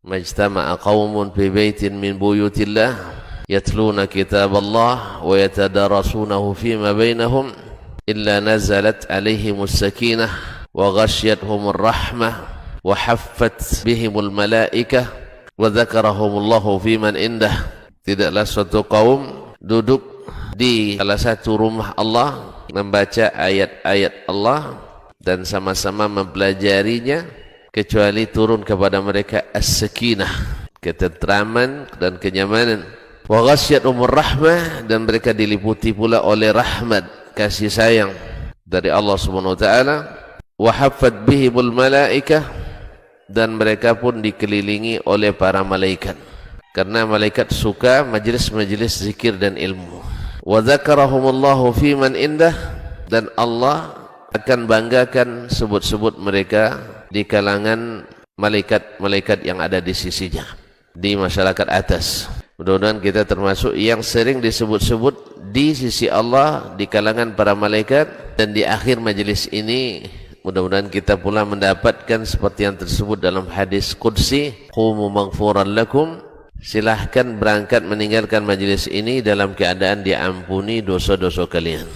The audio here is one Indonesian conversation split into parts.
majtama'a qaumun fi baitin min buyutillah yatluna kitaballah wa yatadarasunahu fima bainahum illa nazalat alaihimus sakinah wa ghasyiyatuhumur rahmah wa haffat bihimul malaikah wa dzakarahumullahu fiman indah. Tidaklah suatu kaum duduk di salah satu rumah Allah membaca ayat-ayat Allah dan sama-sama mempelajarinya kecuali turun kepada mereka as-sakinah, ketentraman dan kenyamanan. Wa ghasyiyatuhumur rahmah, dan mereka diliputi pula oleh rahmat, kasih sayang dari Allah Subhanahu wa taala. Wa haffat bihimul malaikah, dan mereka pun dikelilingi oleh para malaikat, karena malaikat suka majelis-majelis zikir dan ilmu. Wa dzakarahumullahu fiman indah, dan Allah akan banggakan sebut-sebut mereka di kalangan malaikat-malaikat yang ada di sisinya, di masyarakat atas. Mudah-mudahan kita termasuk yang sering disebut-sebut di sisi Allah di kalangan para malaikat, dan di akhir majelis ini mudah-mudahan kita pula mendapatkan seperti yang tersebut dalam hadis qudsi, qumu maghfuran lakum, silahkan berangkat meninggalkan majelis ini dalam keadaan diampuni dosa-dosa kalian.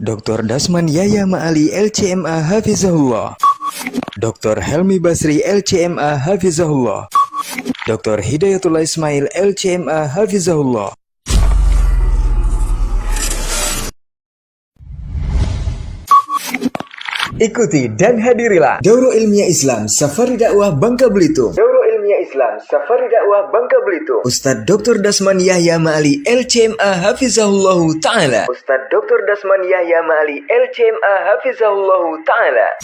Dr. Dasman Yahya Ma'ali LCMA Hafizahullah, Dr. Helmi Basri LCMA Hafizahullah, Dr. Hidayatullah Ismail LCMA Hafizahullah. Ikuti dan hadirilah Daurah Ilmiah Islam Safari Dakwah Bangka Belitung. Daurah Ilmiah Islam Safari Dakwah Bangka Belitung. Ustadz Dr. Dasman Yahya Ma'ali LCMA Hafizahullahu Ta'ala. Ustadz Dr. Dasman Yahya Ma'ali LCMA Hafizahullahu Ta'ala.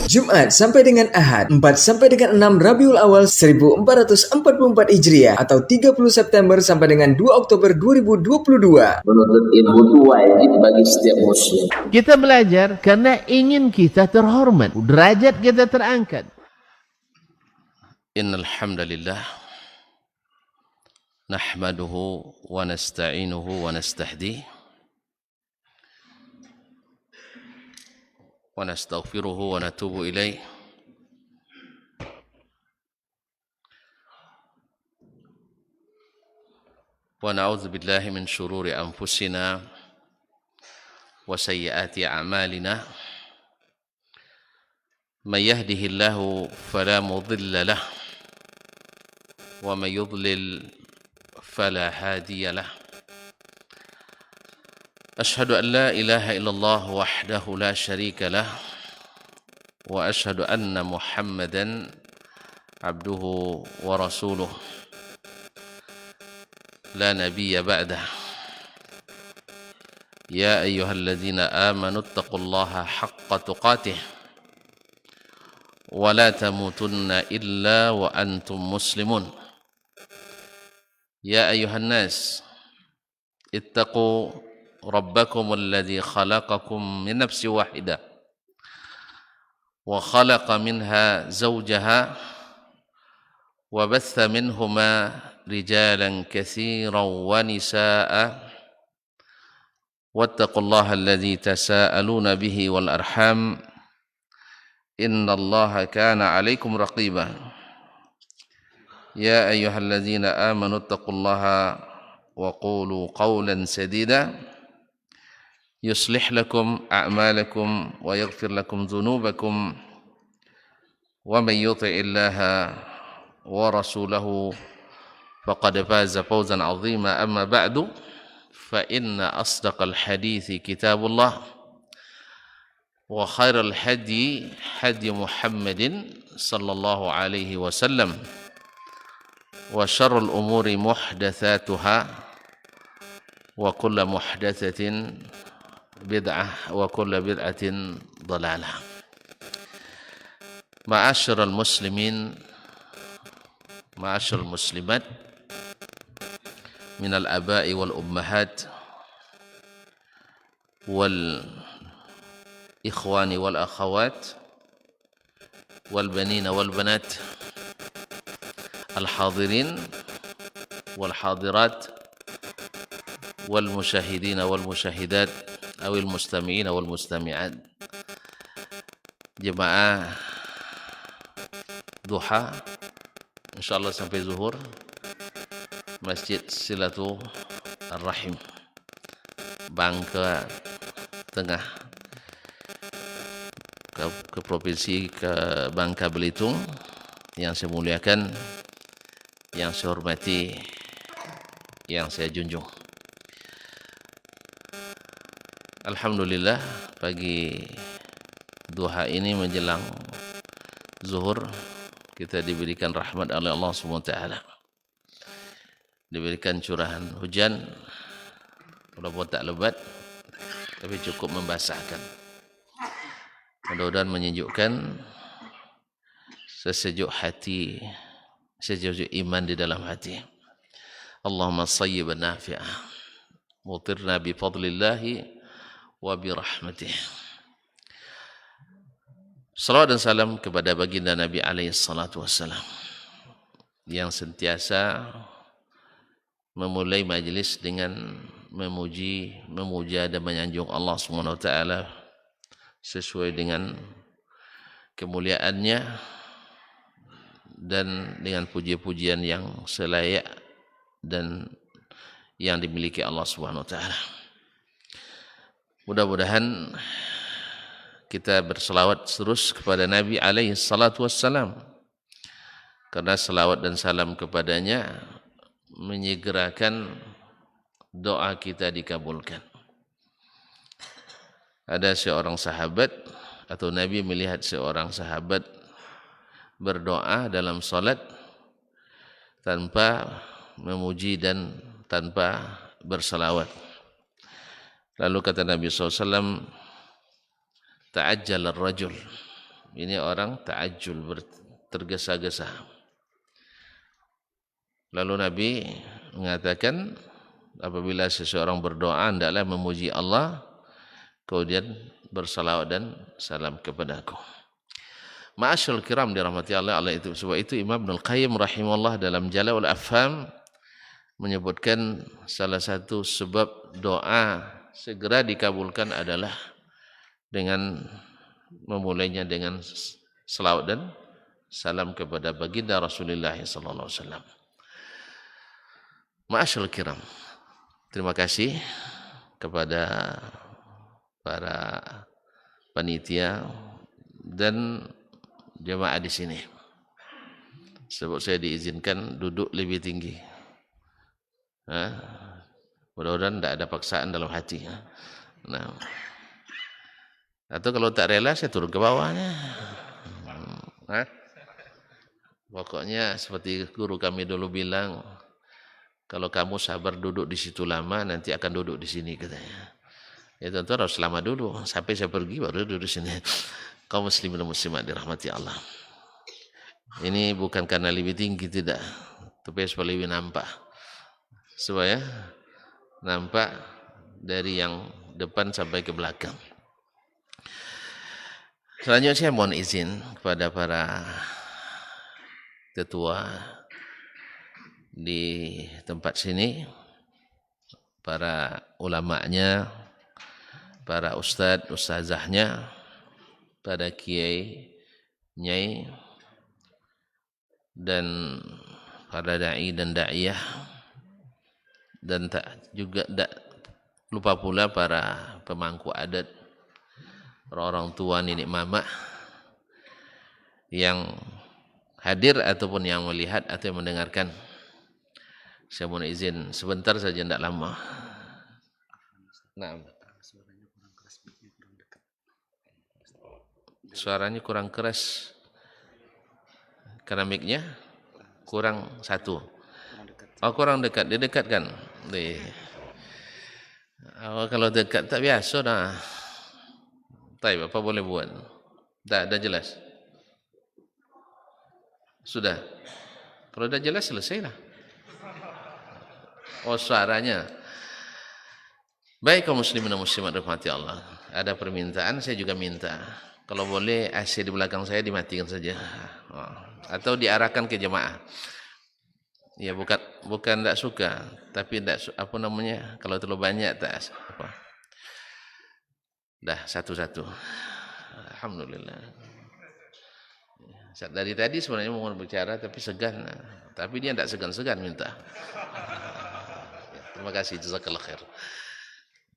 Jumat sampai dengan Ahad 4 sampai dengan 6 Rabiul Awal 1444 Hijriah atau 30 September sampai dengan 2 Oktober 2022. Menuntut ilmu itu wajib bagi setiap muslim. Kita belajar karena ingin kita terhormat, derajat kita terangkat. Innal hamdalillah nahmaduhu wa nasta'inuhu wa nastahdihi wa nastaghfiruhu wa natubu ilaih. Wa na'udzu billahi min shururi anfusina wa sayyiati a'malina. Man yahdihillahu fala mudilla lahu wa man yudlil fala hadiya lahu. أشهد أن لا إله إلا الله وحده لا شريك له وأشهد أن محمدا عبده ورسوله لا نبي بعده. يا أيها الذين آمنوا اتقوا الله حق تقاته ولا تموتن إلا وأنتم مسلمون. يا أيها الناس اتقوا ربكم الذي خلقكم من نفس واحدة وخلق منها زوجها وبث منهما رجالا كثيرا ونساء واتقوا الله الذي تساءلون به والأرحام إن الله كان عليكم رقيبا. يا أيها الذين آمنوا اتقوا الله وقولوا قولا سديدا يصلح لكم أعمالكم ويغفر لكم ذنوبكم ومن يطع الله ورسوله فقد فاز فوزا عظيما. أما بعد فإن أصدق الحديث كتاب الله وخير الهدي هدي محمد صلى الله عليه وسلم وشر الأمور محدثاتها وكل محدثة بدعة وكل بدعة ضلالة. معاشر المسلمين معاشر المسلمات من الآباء والأمهات والإخوان والأخوات والبنين والبنات الحاضرين والحاضرات والمشاهدين والمشاهدات awil mustami'in awal mustami'at. Jemaah duha insyaallah sampai zuhur Masjid Silatul Rahim Bangka Tengah ke provinsi ke Bangka Belitung. Yang saya muliakan, yang saya hormati, yang saya junjung. Alhamdulillah, pagi duha ini menjelang zuhur kita diberikan rahmat oleh Allah SWT. Diberikan curahan hujan, walaupun tak lebat, tapi cukup membasahkan. Mudah-mudahan menyejukkan sesejuk hati, sesejuk iman di dalam hati. Allahumma sayyiban nafi'ah, mutirna bi fadlillahi wa bi rahmatih. Salawat dan salam kepada baginda Nabi alaihi salatu wassalam yang sentiasa memulai majlis dengan memuji, memuja dan menyanjung Allah Subhanahu wa taala sesuai dengan kemuliaannya dan dengan puji-pujian yang selayak dan yang dimiliki Allah Subhanahu wa taala. Mudah-mudahan kita berselawat terus kepada Nabi alaihi salatu wassalam, karena selawat dan salam kepadanya menyegerakan doa kita dikabulkan. Ada seorang sahabat atau Nabi melihat seorang sahabat berdoa dalam salat tanpa memuji dan tanpa berselawat. Lalu kata Nabi SAW, ta'ajjal ar-rajul. Ini orang ta'ajjul, tergesa-gesa. Lalu Nabi mengatakan, apabila seseorang berdoa hendaklah memuji Allah, kemudian bersalawat dan salam kepada aku. Ma'asyarul kiram dirahmati Allah, itu sebab itu Imam Ibnul Qayyim rahimahullah dalam Jala'ul Afham menyebutkan salah satu sebab doa segera dikabulkan adalah dengan memulainya dengan selawat dan salam kepada baginda Rasulullah sallallahu alaihi wasallam. Ma'asyarul kiram, terima kasih kepada para panitia dan jemaah di sini. Sebab saya diizinkan duduk lebih tinggi. Mudah-mudahan tidak ada paksaan dalam hati. Nah, atau kalau tak rela saya turun ke bawahnya. Pokoknya seperti guru kami dulu bilang, kalau kamu sabar duduk di situ lama, nanti akan duduk di sini katanya. Ya tentu harus lama dulu, sampai saya pergi baru duduk di sini. Kaum muslimin dan muslimat dirahmati Allah. Ini bukan karena lebih tinggi, tidak, tapi supaya lebih nampak, supaya nampak dari yang depan sampai ke belakang. Selanjutnya saya mohon izin kepada para ketua di tempat sini, para ulamanya, para ustadz, ustazahnya, pada kiai, nyai, dan para da'i dan da'iyah, dan tak juga tak lupa pula para pemangku adat, orang tua, nenek mama yang hadir ataupun yang melihat atau yang mendengarkan. Saya mohon izin sebentar saja, tidak lama. Nah, suaranya kurang keras karena mic-nya kurang satu. Oh, kurang dekat, didekatkan. Kalau dekat tak biasa dah. Tapi apa boleh buat? Dah jelas. Sudah. Kalau dah jelas selesailah. Oh, suaranya. Baik kaum muslimin dan muslimat rahmati Allah. Ada permintaan, saya juga minta. Kalau boleh AC di belakang saya dimatikan saja. Atau diarahkan ke jemaah. Ya bukan tidak suka, tapi tidak kalau terlalu banyak tak apa. Dah satu-satu. Alhamdulillah. Dari tadi sebenarnya mau bicara tapi segan. Tapi dia tidak segan-segan minta. Terima kasih, jazakallah khair.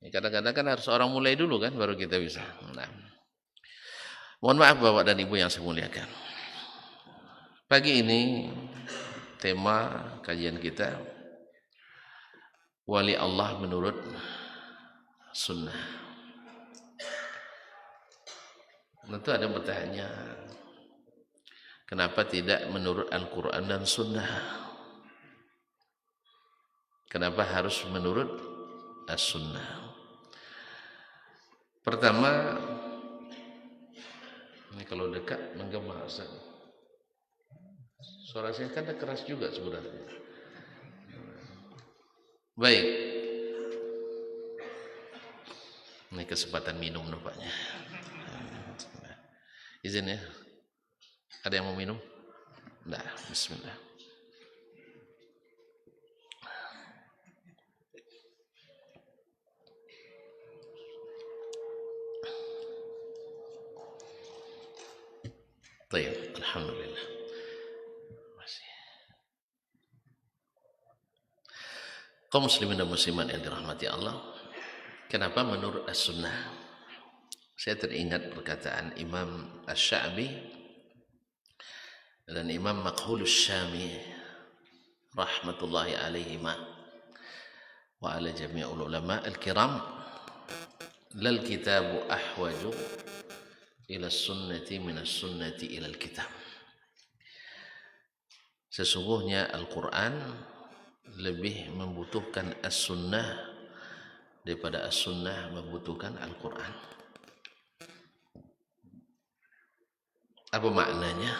Kadang-kadang kan harus orang mulai dulu kan baru kita bisa. Nah. Mohon maaf Bapak dan Ibu yang saya muliakan. Pagi ini tema kajian kita wali Allah menurut sunnah. Tentu ada yang bertanya, kenapa tidak menurut Al-Quran dan sunnah? Kenapa harus menurut as-sunnah? Pertama, ini kalau dekat menggema Ustaz. Suara saya kan keras juga sebenarnya. Baik. Ini kesempatan minum nampaknya. Izin ya. Ada yang mau minum? Nah, bismillah. Baik, alhamdulillah. Kaum muslimin dan muslimat yang dirahmati Allah, kenapa menurut as-sunnah? Saya teringat perkataan Imam Asy-Sya'bi dan Imam Makhul Syami rahmatullahi alaihima wa ala jami'ul ulama al-kiram, lal kitabu ahwaju ila sunnati minas sunnati ila al-kitab. Sesungguhnya Al-Quran lebih membutuhkan as-sunnah daripada as-sunnah membutuhkan Al-Quran. Apa maknanya?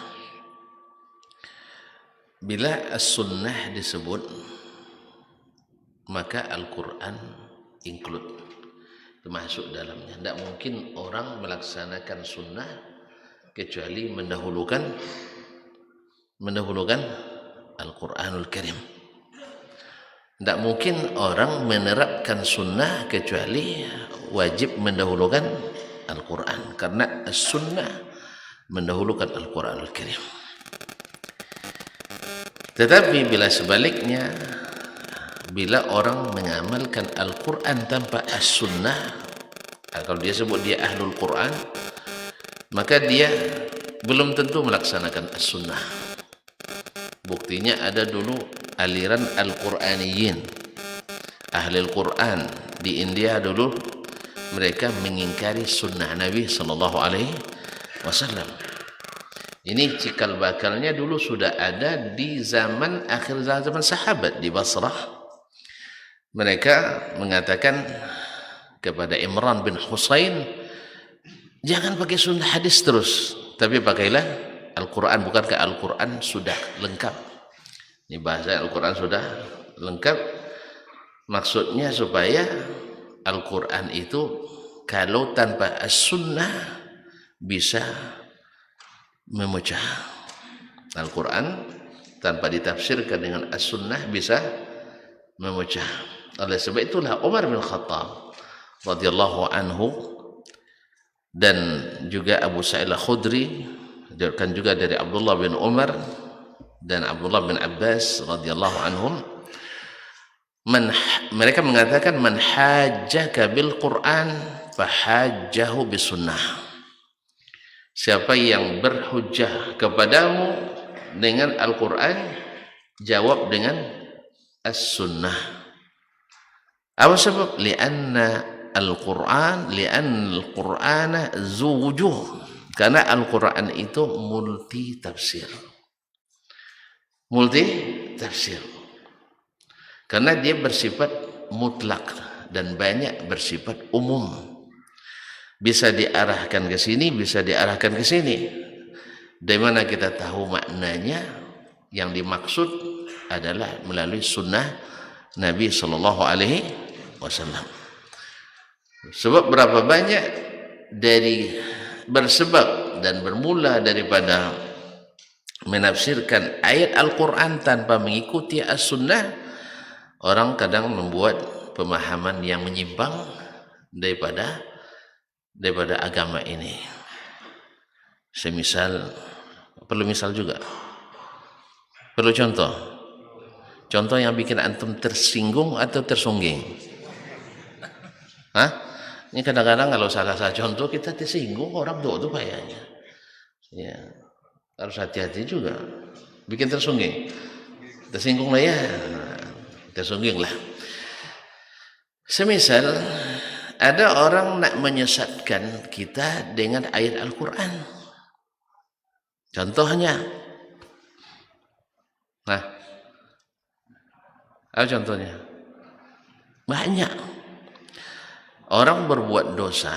Bila as-sunnah disebut, maka Al-Quran include, termasuk dalamnya. Tidak mungkin orang melaksanakan sunnah kecuali mendahulukan Al-Quranul Karim. Tidak mungkin orang menerapkan sunnah kecuali wajib mendahulukan Al-Quran, karena sunnah mendahulukan Al-Quranul Karim. Tetapi bila sebaliknya, bila orang mengamalkan Al-Quran tanpa as-sunnah, kalau dia sebut dia ahlul Quran, maka dia belum tentu melaksanakan as-sunnah. Buktinya ada dulu aliran Al-Quraniyin, ahli Al-Quran di India dulu, mereka mengingkari sunnah Nabi sallallahu alaihi wasallam. Ini cikal bakalnya dulu sudah ada di zaman akhir zaman sahabat di Basrah. Mereka mengatakan kepada Imran bin Husain, jangan pakai sunnah hadis terus, tapi pakailah Al-Quran. Bukankah Al-Quran sudah lengkap? Ini bahasa Al-Quran sudah lengkap. Maksudnya supaya Al-Quran itu kalau tanpa as-sunnah bisa memecah. Al-Quran tanpa ditafsirkan dengan as-sunnah bisa memecah. Oleh sebab itulah Umar bin Khattab radhiyallahu anhu dan juga Abu Sa'id Al-Khudri, dan juga dari Abdullah bin Umar dan Abdullah bin Abbas radhiyallahu anhum, mereka mengatakan man hajjaka bil Quran fahajjahu bis sunnah. Siapa yang berhujjah kepadamu dengan Al-Quran, jawab dengan as-sunnah. Apa sebab? Lianna al-Qur'ana zu wujuh. Karena Al-Quran itu multi tafsir. Multi tafsir. Karena dia bersifat mutlak dan banyak bersifat umum. Bisa diarahkan ke sini, bisa diarahkan ke sini. Dari mana kita tahu maknanya? Yang dimaksud adalah melalui sunnah Nabi sallallahu alaihi wasallam. Sebab berapa banyak dari bersebab dan bermula daripada menafsirkan ayat Al-Quran tanpa mengikuti as-sunnah, orang kadang membuat pemahaman yang menyimpang daripada daripada agama ini. Semisal, perlu misal juga, perlu contoh. Contoh yang bikin antum tersinggung atau tersungging. Hah? Ini kadang-kadang kalau salah contoh kita tersinggung, orang tuh kayaknya. Ya, harus hati-hati juga. Bikin tersungging. Tersinggung lah ya. Tersungging lah. Semisal ada orang nak menyesatkan kita dengan ayat Al-Quran. Contohnya. Nah, apa contohnya? Banyak. Orang berbuat dosa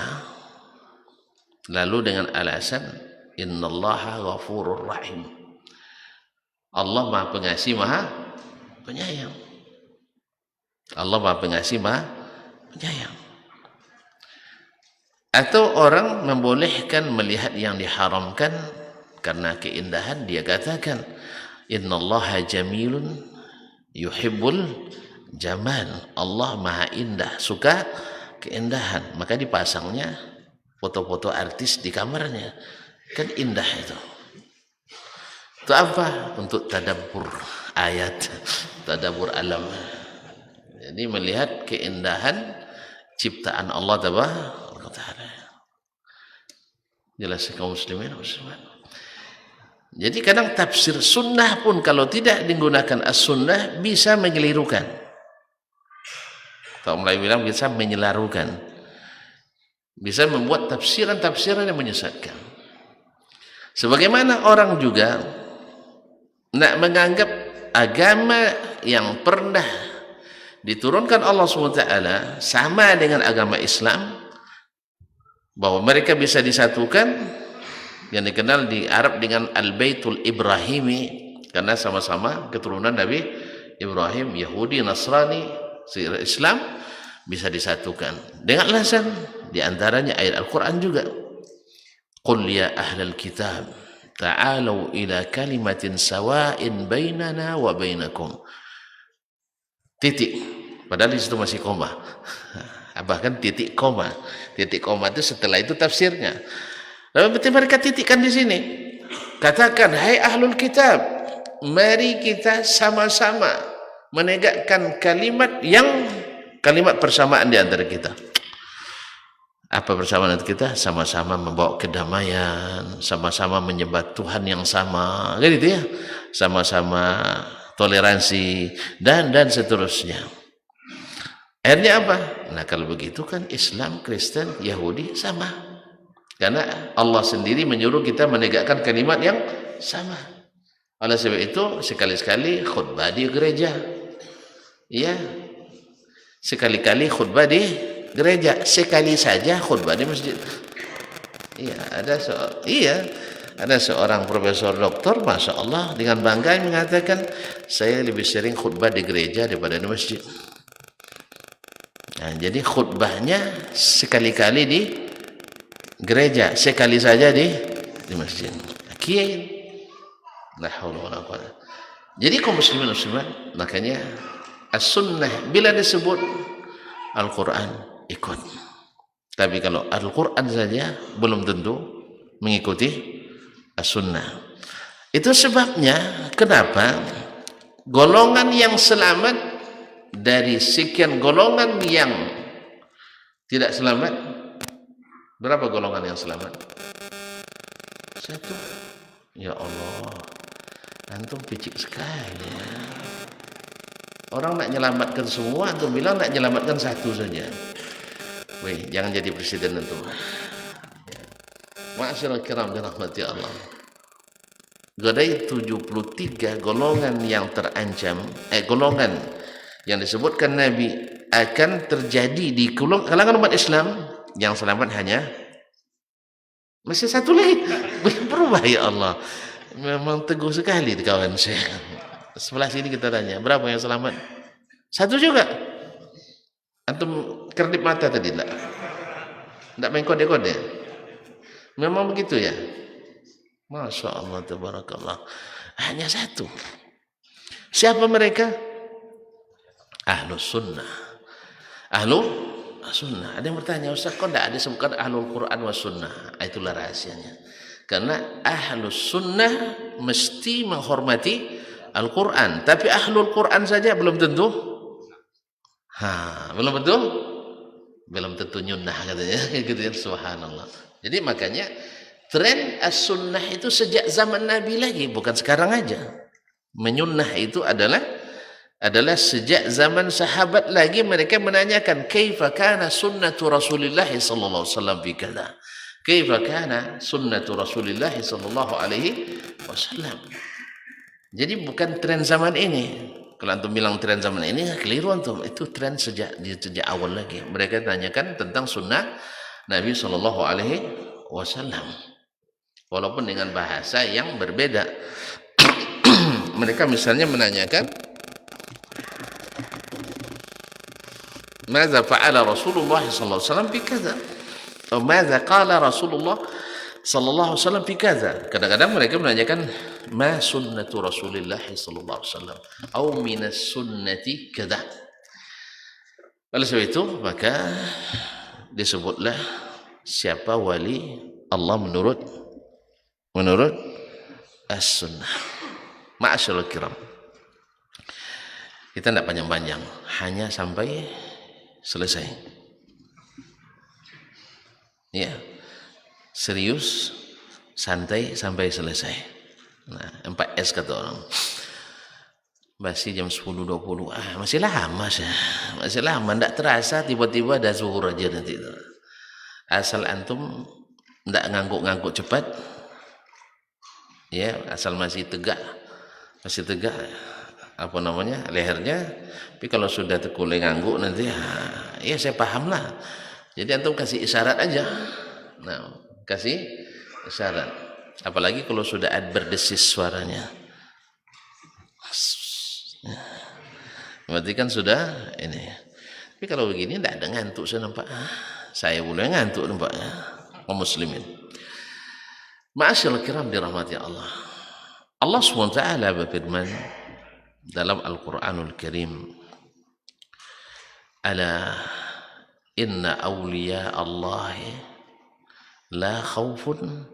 lalu dengan alasan innallaha ghafurur rahim. Allah Maha Pengasih, Maha Penyayang. Allah Maha Pengasih, Maha Penyayang. Atau orang membolehkan melihat yang diharamkan karena keindahan, dia katakan innallaha jamilun yuhibbul jamal. Allah Maha Indah, suka keindahan, maka dipasangnya foto-foto artis di kamarnya, kan indah itu. Itu apa? Untuk tadabbur ayat, tadabbur alam. Jadi melihat keindahan ciptaan Allah Taala. Jelas kaum muslimin muslimat. Jadi kadang tafsir sunnah pun kalau tidak digunakan as-sunnah bisa mengelirukan. Kalau mulai bilang bisa menyelarukan, bisa membuat tafsiran-tafsiran yang menyesatkan. Sebagaimana orang juga nak menganggap agama yang pernah diturunkan Allah SWT sama dengan agama Islam, bahwa mereka bisa disatukan, yang dikenal di Arab dengan Al-Baitul Ibrahimi, karena sama-sama keturunan Nabi Ibrahim, Yahudi, Nasrani, Islam bisa disatukan dengan alasan diantaranya ayat Al-Quran juga. Qul ya ahlal kitab ta'alu ila kalimatin sawa'in bainana wa bainakum. Titik. Padahal di situ masih koma. Bahkan titik koma. Titik koma itu setelah itu tafsirnya. Lalu mereka titikkan di sini. Katakan, hai ahlul kitab, mari kita sama-sama menegakkan kalimat persamaan di antara kita. Apa persamaan kita? Sama-sama membawa kedamaian, sama-sama menyembah Tuhan yang sama, kan gitu ya. Sama-sama toleransi dan seterusnya. Akhirnya apa? Nah, kalau begitu kan Islam, Kristen, Yahudi sama. Karena Allah sendiri menyuruh kita menegakkan kalimat yang sama. Oleh sebab itu sekali-sekali khutbah di gereja. Ya. Sekali-kali khutbah di gereja, sekali saja khutbah di masjid. Iya, ada seorang profesor doktor, masya Allah, dengan bangga mengatakan saya lebih sering khutbah di gereja daripada di masjid. Nah, jadi khutbahnya sekali-kali di gereja, sekali saja di masjid. Kiai. La haula wala quwwata. Jadi kaum muslimin muslimat, makanya as-sunnah bila disebut Al-Quran ikut. Tapi kalau Al-Quran saja belum tentu mengikuti as-sunnah. Itu sebabnya kenapa golongan yang selamat dari sekian golongan yang tidak selamat, berapa golongan yang selamat? Satu. Ya Allah, antum picik sekali ya. Orang nak menyelamatkan semua, antum bilang nak menyelamatkan satu saja. Weh, jangan jadi presiden antum. Ma'asyiral kiram dirahmati Allah. Gadai 73 golongan yang terancam, golongan yang disebutkan Nabi akan terjadi di kalangan umat Islam, yang selamat hanya masih satu lagi. Berubah ya Allah. Memang teguh sekali kawan saya. Sebelah sini kita tanya, berapa yang selamat? Satu juga. Antum kedip mata tadi enggak? Enggak main kode-kode. Memang begitu ya. Masya Allah, tabarakallah. Hanya satu. Siapa mereka? Ahlus sunnah. Ahlu sunnah. Ada yang bertanya, Ustaz, kok tidak ada sebutkan ahlul Quran was sunnah? Itulah rahasianya. Karena ahlus sunnah mesti menghormati Al-Quran, tapi ahlul Quran saja belum tentu. Belum betul? Belum tentu nyunnah katanya. Gitu ya, subhanallah. Jadi makanya tren as-sunnah itu sejak zaman Nabi lagi, bukan sekarang aja. Menyunnah itu adalah sejak zaman sahabat lagi. Mereka menanyakan kaifa kana sunnatu Rasulillah sallallahu alaihi wasallam fi kadza, kaifa kana sunnatu Rasulillah sallallahu alaihi wasallam. Jadi bukan tren zaman ini. Kalau antum bilang tren zaman ini, keliru antum. Itu tren sejak awal lagi. Mereka tanyakan tentang sunnah Nabi sallallahu alaihi wasallam, walaupun dengan bahasa yang berbeda. Mereka misalnya menanyakan, ماذا فعل رسول الله صلى الله عليه وسلم بكذا atau ماذا قال رسول الله صلى الله عليه وسلم بكذا. Kadang-kadang mereka menanyakan ma sunnatu Rasulillah sallallahu alaihi wasallam atau minas sunnati kadza. Oleh sebab itu maka disebutlah siapa wali Allah menurut as-sunnah. Ma'asyiral kiram, kita tidak panjang-panjang, hanya sampai selesai. Ya, serius, santai sampai selesai. Nah, 4S kata orang. Masih jam 10.20. Masih lama sih. Masih lama, tidak terasa tiba-tiba ada zuhur aja nanti itu. Asal antum tidak ngangguk-ngangguk cepat. Ya, asal masih tegak apa namanya, lehernya. Tapi kalau sudah terkulai ngangguk nanti, ya saya paham lah. Jadi antum kasih isyarat aja. Nah, kasih isyarat. Apalagi kalau sudah berdesis suaranya. Berarti kan sudah ini. Tapi kalau begini tidak ada ngantuk, saya nampak. Saya boleh ngantuk nampaknya. Kaum muslimin. Ma'asyiral kiram dirahmati Allah. Allah SWT berfirman dalam Al-Quranul Karim, ala inna awliya Allah la khawfun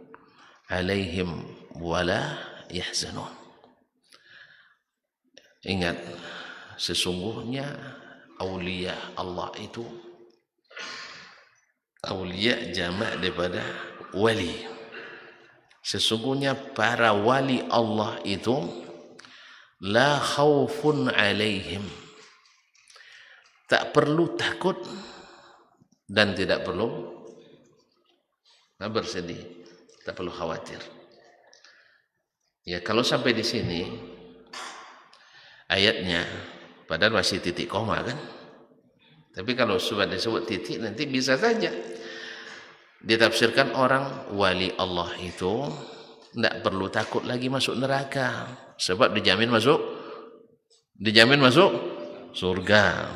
alaihim wala yahzanun. Ingat, sesungguhnya awliya Allah itu, awliya jamak daripada wali. Sesungguhnya para wali Allah itu la khaufun alaihim, tak perlu takut dan tidak perlu bersedih, tak perlu khawatir. Ya, kalau sampai di sini ayatnya, padahal masih titik koma kan, tapi kalau sudah disebut titik nanti bisa saja ditafsirkan orang wali Allah itu tidak perlu takut lagi masuk neraka, sebab dijamin masuk surga.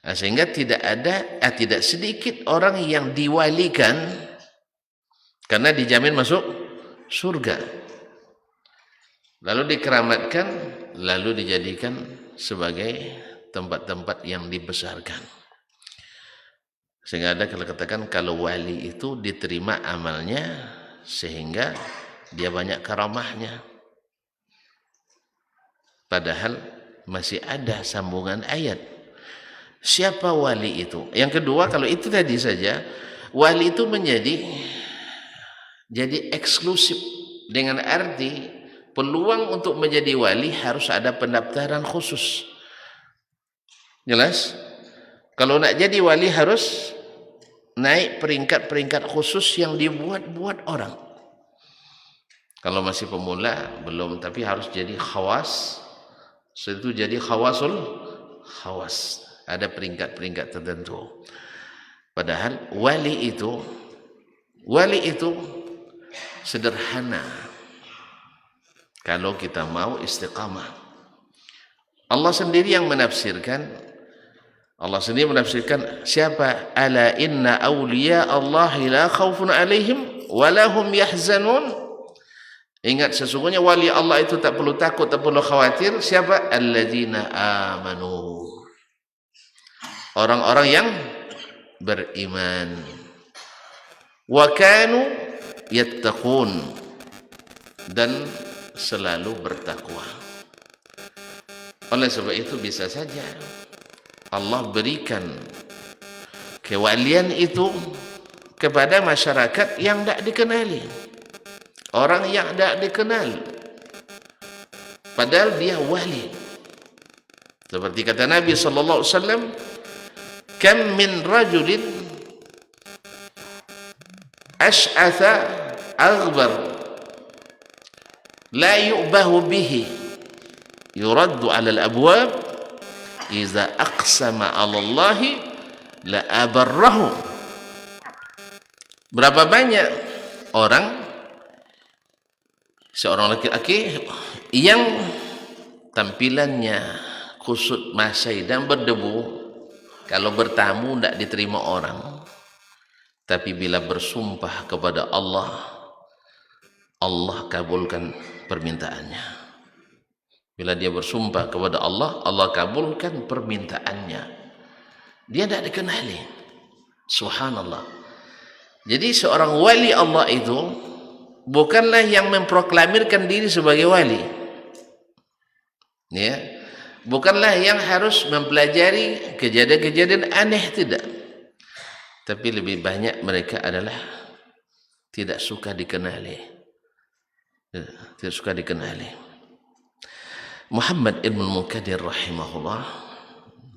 Sehingga tidak sedikit orang yang diwalikan karena dijamin masuk surga, lalu dikeramatkan, lalu dijadikan sebagai tempat-tempat yang dibesarkan. Sehingga ada kalau katakan kalau wali itu diterima amalnya sehingga dia banyak karamahnya. Padahal masih ada sambungan ayat. Siapa wali itu? Yang kedua, kalau itu tadi saja, wali itu jadi eksklusif, dengan arti peluang untuk menjadi wali harus ada pendaftaran khusus. Jelas? Kalau nak jadi wali harus naik peringkat-peringkat khusus yang dibuat-buat orang. Kalau masih pemula belum, tapi harus jadi khawas. Setelah itu jadi khawasul khawas. Ada peringkat-peringkat tertentu. Padahal wali itu sederhana. Kalau kita mau istiqamah. Allah sendiri menafsirkan siapa? Ala inna awliya Allah la khawfun alaihim wa lahum yahzanun. Ingat, sesungguhnya wali Allah itu tak perlu takut, tak perlu khawatir. Siapa? Alladzina amanu. Orang-orang yang beriman. Wa kanu yattaqun, dan selalu bertakwa. Oleh sebab itu bisa saja Allah berikan kewalian itu kepada masyarakat yang tidak dikenali, orang yang tidak dikenal, padahal dia wali. Seperti kata Nabi sallallahu alaihi wasallam, kam min rajulin ash'atha aghbar la yu'bahu bihi yuraddu 'ala al-abwab idza aqsama 'ala Allah la abarrahu. Berapa banyak orang, seorang laki-laki yang tampilannya kusut masai dan berdebu, kalau bertamu tidak diterima orang, tapi bila bersumpah kepada Allah, Allah kabulkan permintaannya. Bila dia bersumpah kepada Allah, Allah kabulkan permintaannya. Dia tidak dikenali. Subhanallah. Jadi seorang wali Allah itu bukanlah yang memproklamirkan diri sebagai wali, ya, bukanlah yang harus mempelajari kejadian-kejadian aneh, tidak. Tapi lebih banyak mereka adalah tidak suka dikenali, tidak suka dikenali. Muhammad ibn Munkadir rahimahullah,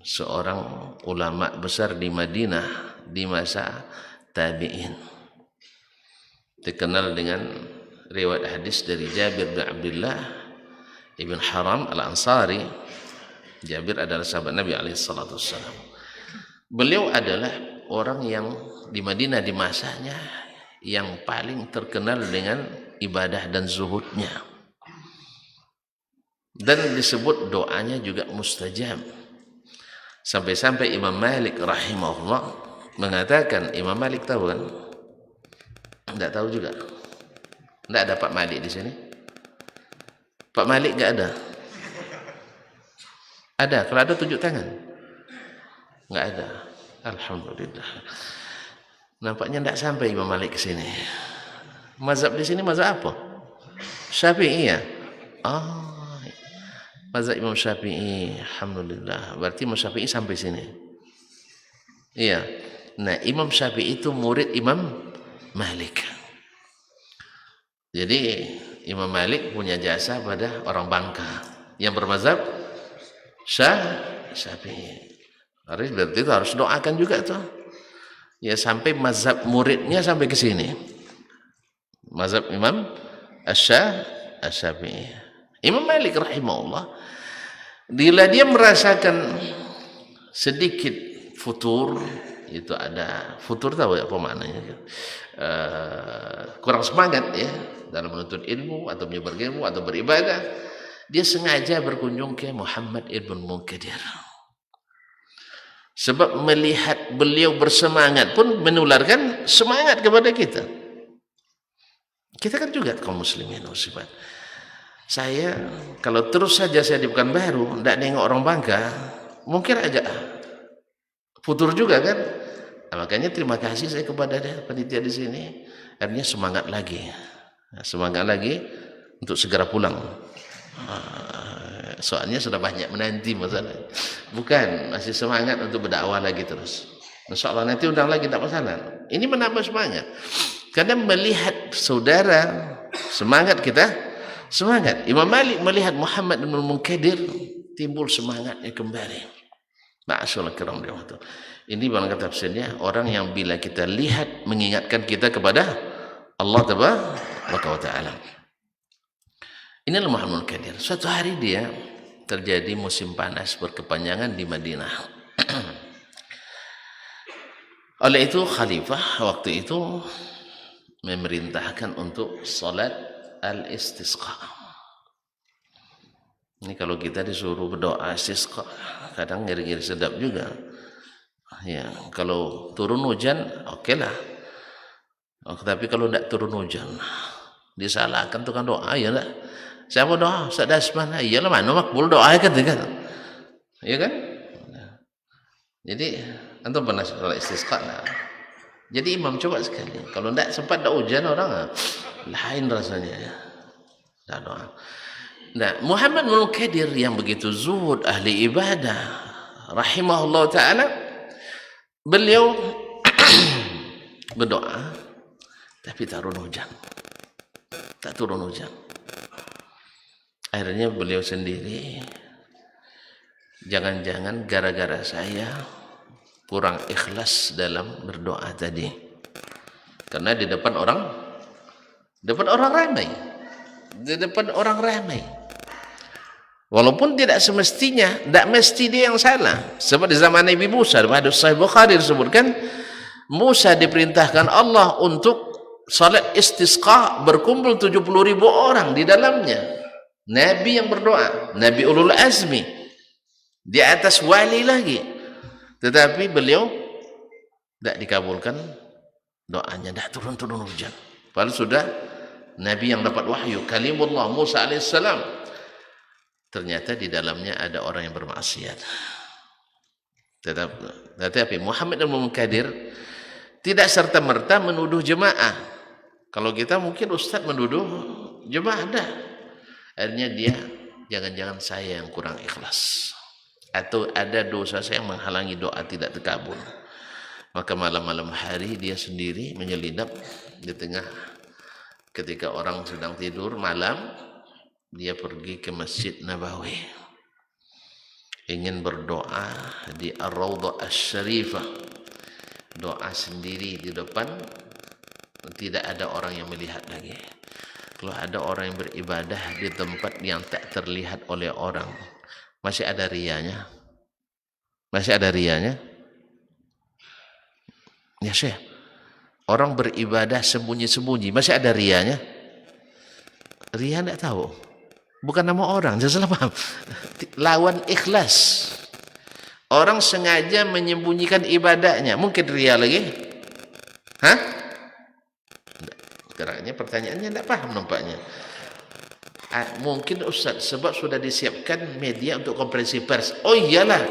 seorang ulama besar di Madinah di masa tabi'in, dikenal dengan riwayat hadis dari Jabir bin Abdullah ibn Haram al-Ansari. Jabir adalah sahabat Nabi alaihissalatu wassalam. Beliau adalah orang yang di Madinah di masanya yang paling terkenal dengan ibadah dan zuhudnya, dan disebut doanya juga mustajab. Sampai-sampai Imam Malik rahimahullah mengatakan, Imam Malik tahu kan? Tidak tahu juga. Tidak ada Pak Malik di sini. Pak Malik enggak ada. Ada, kalau ada tunjuk tangan. Enggak ada. Alhamdulillah. Nampaknya tidak sampai Imam Malik ke sini. Mazhab di sini mazhab apa? Syafi'i ya? Oh, mazhab Imam Syafi'i. Alhamdulillah. Berarti Imam Syafi'i sampai sini. Iya. Nah, Imam Syafi'i itu murid Imam Malik. Jadi Imam Malik punya jasa pada orang Bangka yang bermazhab Syafi'i. Berarti itu harus doakan juga tuh. Ya, sampai mazhab muridnya sampai ke sini. Mazhab Imam Syafi'i. Imam Malik rahimahullah, bila dia merasakan sedikit futur, itu ada futur, tahu ya apa maknanya, kurang semangat ya dalam menuntut ilmu atau menyebar ilmu atau beribadah, dia sengaja berkunjung ke Muhammad ibn Munkadir. Sebab melihat beliau bersemangat pun menularkan semangat kepada kita. Kita kan juga kaum muslimin muslimat. Saya kalau terus saja saya di Pekanbaru tidak nengok orang Bangka, mungkin agak futur juga kan. Nah, makanya terima kasih saya kepada panitia di sini, akhirnya semangat lagi untuk segera pulang. Soalnya sudah banyak menanti masalah. Bukan, masih semangat untuk berdakwah lagi terus. Insyaallah nanti undang lagi, tak masalah. Ini menambah semangat. Karena melihat saudara semangat, kita semangat. Imam Malik melihat Muhammad bin Munkadir, timbul semangatnya kembali. Ma'asyaallah kiram rahmatullah. Ini barang tafsirnya, orang yang bila kita lihat mengingatkan kita kepada Allah Tabaraka wa Ta'ala. Inilah Muhammad Munkadir. Suatu hari dia terjadi musim panas berkepanjangan di Madinah. Oleh itu khalifah waktu itu memerintahkan untuk salat al-istisqa. Ini kalau kita disuruh berdoa istisqa, kadang ngeri-ngeri sedap juga. Ya, kalau turun hujan, oke lah. Tapi kalau tidak turun hujan, disalahkan tukang doa, ya enggak? Siapa doa? Ustaz Dasman. Iyalah, mana makbul doa kan? Iya kan? Jadi Antum pernah salat istisqa lah. Jadi imam coba sekali. Kalau tidak sempat tak hujan orang lain rasanya ya. Tak doa. Nah, Muhammad bin Munkadir yang begitu zuhud, ahli ibadah, rahimahullah taala, beliau berdoa tapi tak turun hujan. Tak turun hujan. Akhirnya beliau sendiri, jangan-jangan gara-gara saya kurang ikhlas dalam berdoa tadi. Karena di depan orang ramai. Di depan orang ramai. Walaupun tidak semestinya, tidak mesti dia yang salah. Sebab di zaman Nabi Musa, di hadis Sahih Bukhari disebutkan, Musa diperintahkan Allah untuk salat istisqa, berkumpul 70.000 orang di dalamnya. Nabi yang berdoa, Nabi Ulul Azmi, di atas wali lagi. Tetapi beliau tidak dikabulkan doanya, tidak turun hujan. Padahal sudah Nabi yang dapat wahyu, kalimullah Musa alaihissalam. Ternyata di dalamnya ada orang yang bermaksiat. Tetapi Muhammad bin Munkadir tidak serta-merta menuduh jemaah. Kalau kita mungkin ustaz menuduh jemaah dah. Akhirnya dia, jangan-jangan saya yang kurang ikhlas, atau ada dosa saya yang menghalangi doa tidak terkabul. Maka malam-malam hari dia sendiri menyelinap di tengah, ketika orang sedang tidur malam, dia pergi ke Masjid Nabawi, ingin berdoa di Ar-Raudhah Asy-Syarifah, doa sendiri di depan, tidak ada orang yang melihat lagi. Kalau ada orang yang beribadah di tempat yang tak terlihat oleh orang, masih ada rianya? Masih ada rianya? Ya Syekh, orang beribadah sembunyi-sembunyi, masih ada rianya? Ria tidak tahu, bukan nama orang, jangan salah paham. Lawan ikhlas. Orang sengaja menyembunyikan ibadahnya, mungkin ria lagi? Hah? Geraknya pertanyaannya tidak paham nampaknya. Mungkin Ustaz, sebab sudah disiapkan media untuk konferensi pers. Oh iyalah,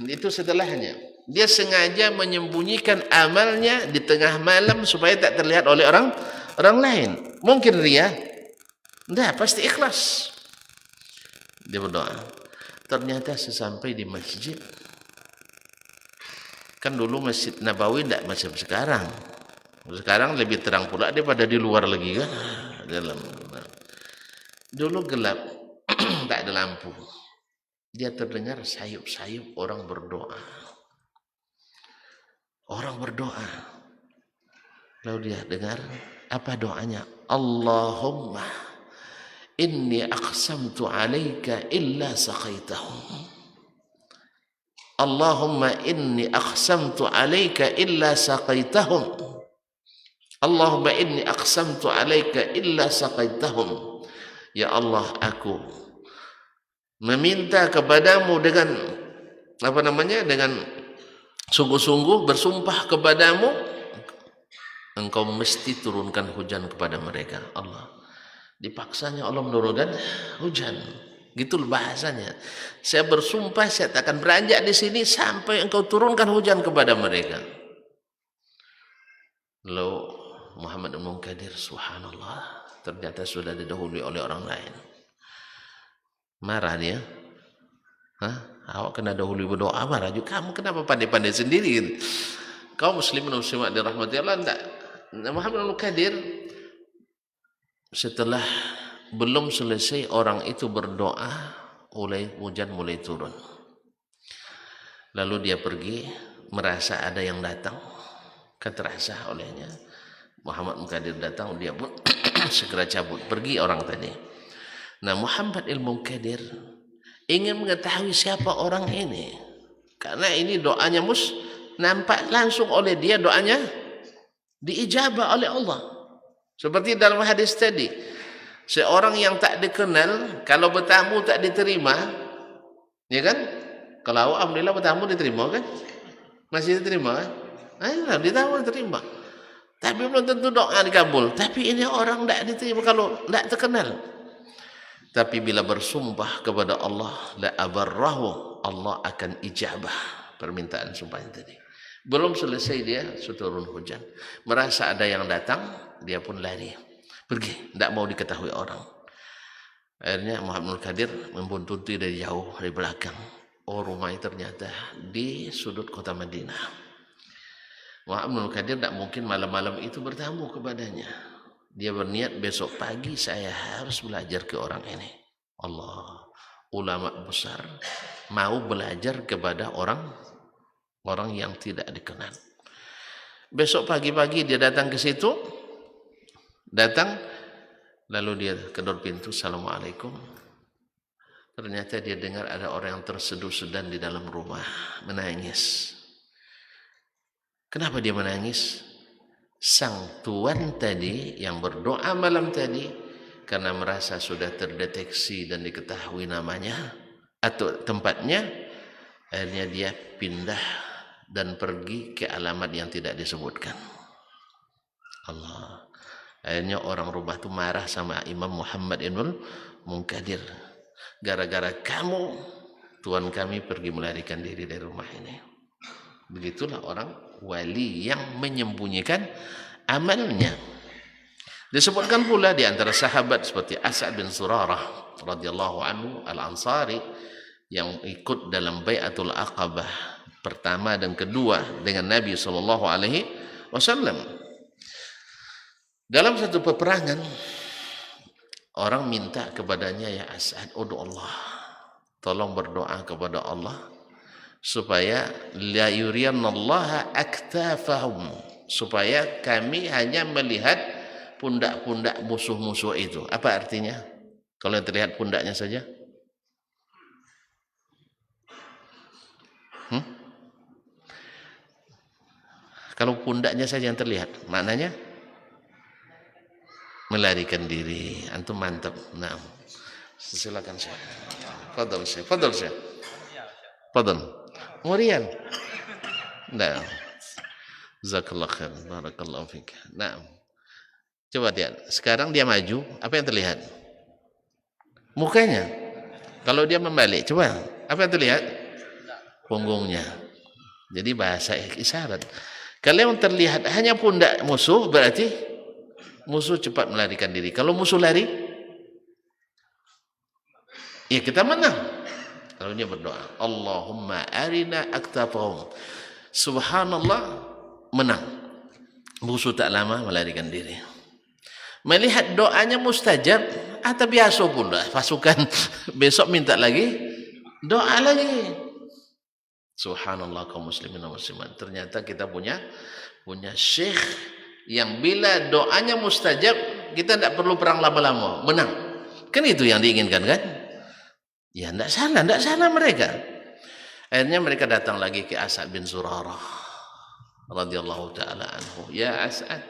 itu setelahnya. Dia sengaja menyembunyikan amalnya di tengah malam supaya tak terlihat oleh orang lain. Mungkin ria? Tidak, pasti ikhlas. Dia berdoa. Ternyata sesampai di masjid, kan dulu Masjid Nabawi tidak macam sekarang. Sekarang lebih terang pula daripada di luar lagi kan. Dulu gelap, tak ada lampu. Dia terdengar sayup-sayup orang berdoa. Orang berdoa. Lalu dia dengar apa doanya? Allahumma inni aqsamtu alaika illa saqaitahum. Allahumma inni aqsamtu alaika illa saqaitahum. Allahumma inni aqsamtu alaika illa saqaitahum. Ya Allah, aku meminta kepadamu dengan dengan sungguh-sungguh bersumpah kepadamu, engkau mesti turunkan hujan kepada mereka. Allah, dipaksanya Allah menurunkan hujan. Gitu bahasanya. Saya bersumpah saya tak akan beranjak di sini sampai engkau turunkan hujan kepada mereka. Lalu Muhammad bin Munkadir, subhanallah, ternyata sudah didahului oleh orang lain. Marah dia. Hah? Awak kena dahului berdoa, marah juga. Kamu kenapa pandai-pandai sendiri? Kau muslimin muslimat dirahmati Allah enggak? Muhammad bin Munkadir, setelah belum selesai orang itu berdoa, hujan mulai turun. Lalu dia pergi, merasa ada yang datang, kan terasa olehnya. Muhammad Munkadir datang, dia pun segera cabut, pergi orang tadi. Nah, Muhammad bin Munkadir ingin mengetahui siapa orang ini, karena ini doanya nampak langsung oleh dia, doanya diijabah oleh Allah. Seperti dalam hadis tadi, seorang yang tak dikenal kalau bertamu tak diterima, ya kan? Kalau alhamdulillah bertamu diterima kan? Masih diterima kan? Ayolah, ditamu diterima. Tapi belum tentu doa dikabul. Tapi ini orang tidak diterima kalau tidak terkenal. Tapi bila bersumpah kepada Allah, la abarrahu, Allah akan ijabah. permintaan sumpahnya tadi. Belum selesai dia sudah turun hujan. Merasa ada yang datang, dia pun lari. Pergi, tidak mau diketahui orang. Akhirnya Muhammad Qadir membuntuti dari jauh, dari belakang. Oh, rumahnya ternyata di sudut kota Madinah. Muhammad Qadir tidak mungkin malam-malam itu bertamu kepadanya. Dia berniat besok pagi saya harus belajar ke orang ini. Allah, ulama besar mau belajar kepada orang yang tidak dikenal. Besok pagi-pagi dia datang ke situ, lalu dia kedor pintu, Assalamualaikum. Ternyata dia dengar ada orang yang terseduh-sedan di dalam rumah, menangis. Kenapa dia menangis? Sang tuan tadi yang berdoa malam tadi, karena merasa sudah terdeteksi dan diketahui namanya atau tempatnya, akhirnya dia pindah dan pergi ke alamat yang tidak disebutkan. Allah. Akhirnya orang rumah itu marah sama Imam Muhammad Ibnul Munkadir. Gara-gara kamu, tuan kami pergi melarikan diri dari rumah ini. Begitulah orang wali yang menyembunyikan amalnya. Disebutkan pula di antara sahabat seperti As'ad bin Surarah radhiyallahu anhu al-Ansari yang ikut dalam Bai'atul Aqabah pertama dan kedua dengan Nabi sallallahu alaihi wasallam. Dalam satu peperangan orang minta kepadanya, ya As'ad, Allah, tolong berdoa kepada Allah supaya la yuriyannallaha aktafahum, supaya kami hanya melihat pundak-pundak musuh-musuh itu. Apa artinya? Kalau yang terlihat pundaknya saja? Kalau pundaknya saja yang terlihat, maknanya melarikan diri. Antum mantap. Nah, silakan Syekh. Fadhal Syekh. Fadhal Syekh. Fadhal. Murian. Nah. Jazakallahu khair. Barakallahu fik. Nah. Coba lihat. Sekarang dia maju, apa yang terlihat? Mukanya. Kalau dia membalik, coba. Apa yang terlihat? Punggungnya. Jadi bahasa isyarat. Kalau yang terlihat hanya pundak musuh, berarti musuh cepat melarikan diri. Kalau musuh lari, ya kita menang. Kalau dia berdoa, Allahumma arina aktafahum, subhanallah, menang. Musuh tak lama melarikan diri. Melihat doanya mustajab, atau biasa pula pasukan besok minta lagi, doa lagi. Subhanallah kaum muslimin dan muslimat. Ternyata kita punya syekh yang bila doanya mustajab, kita tidak perlu perang lama-lama, menang. Kan itu yang diinginkan kan? Ya tidak salah mereka. Akhirnya mereka datang lagi ke As'ad bin Zurarah radhiyallahu taala anhu. Ya As'ad,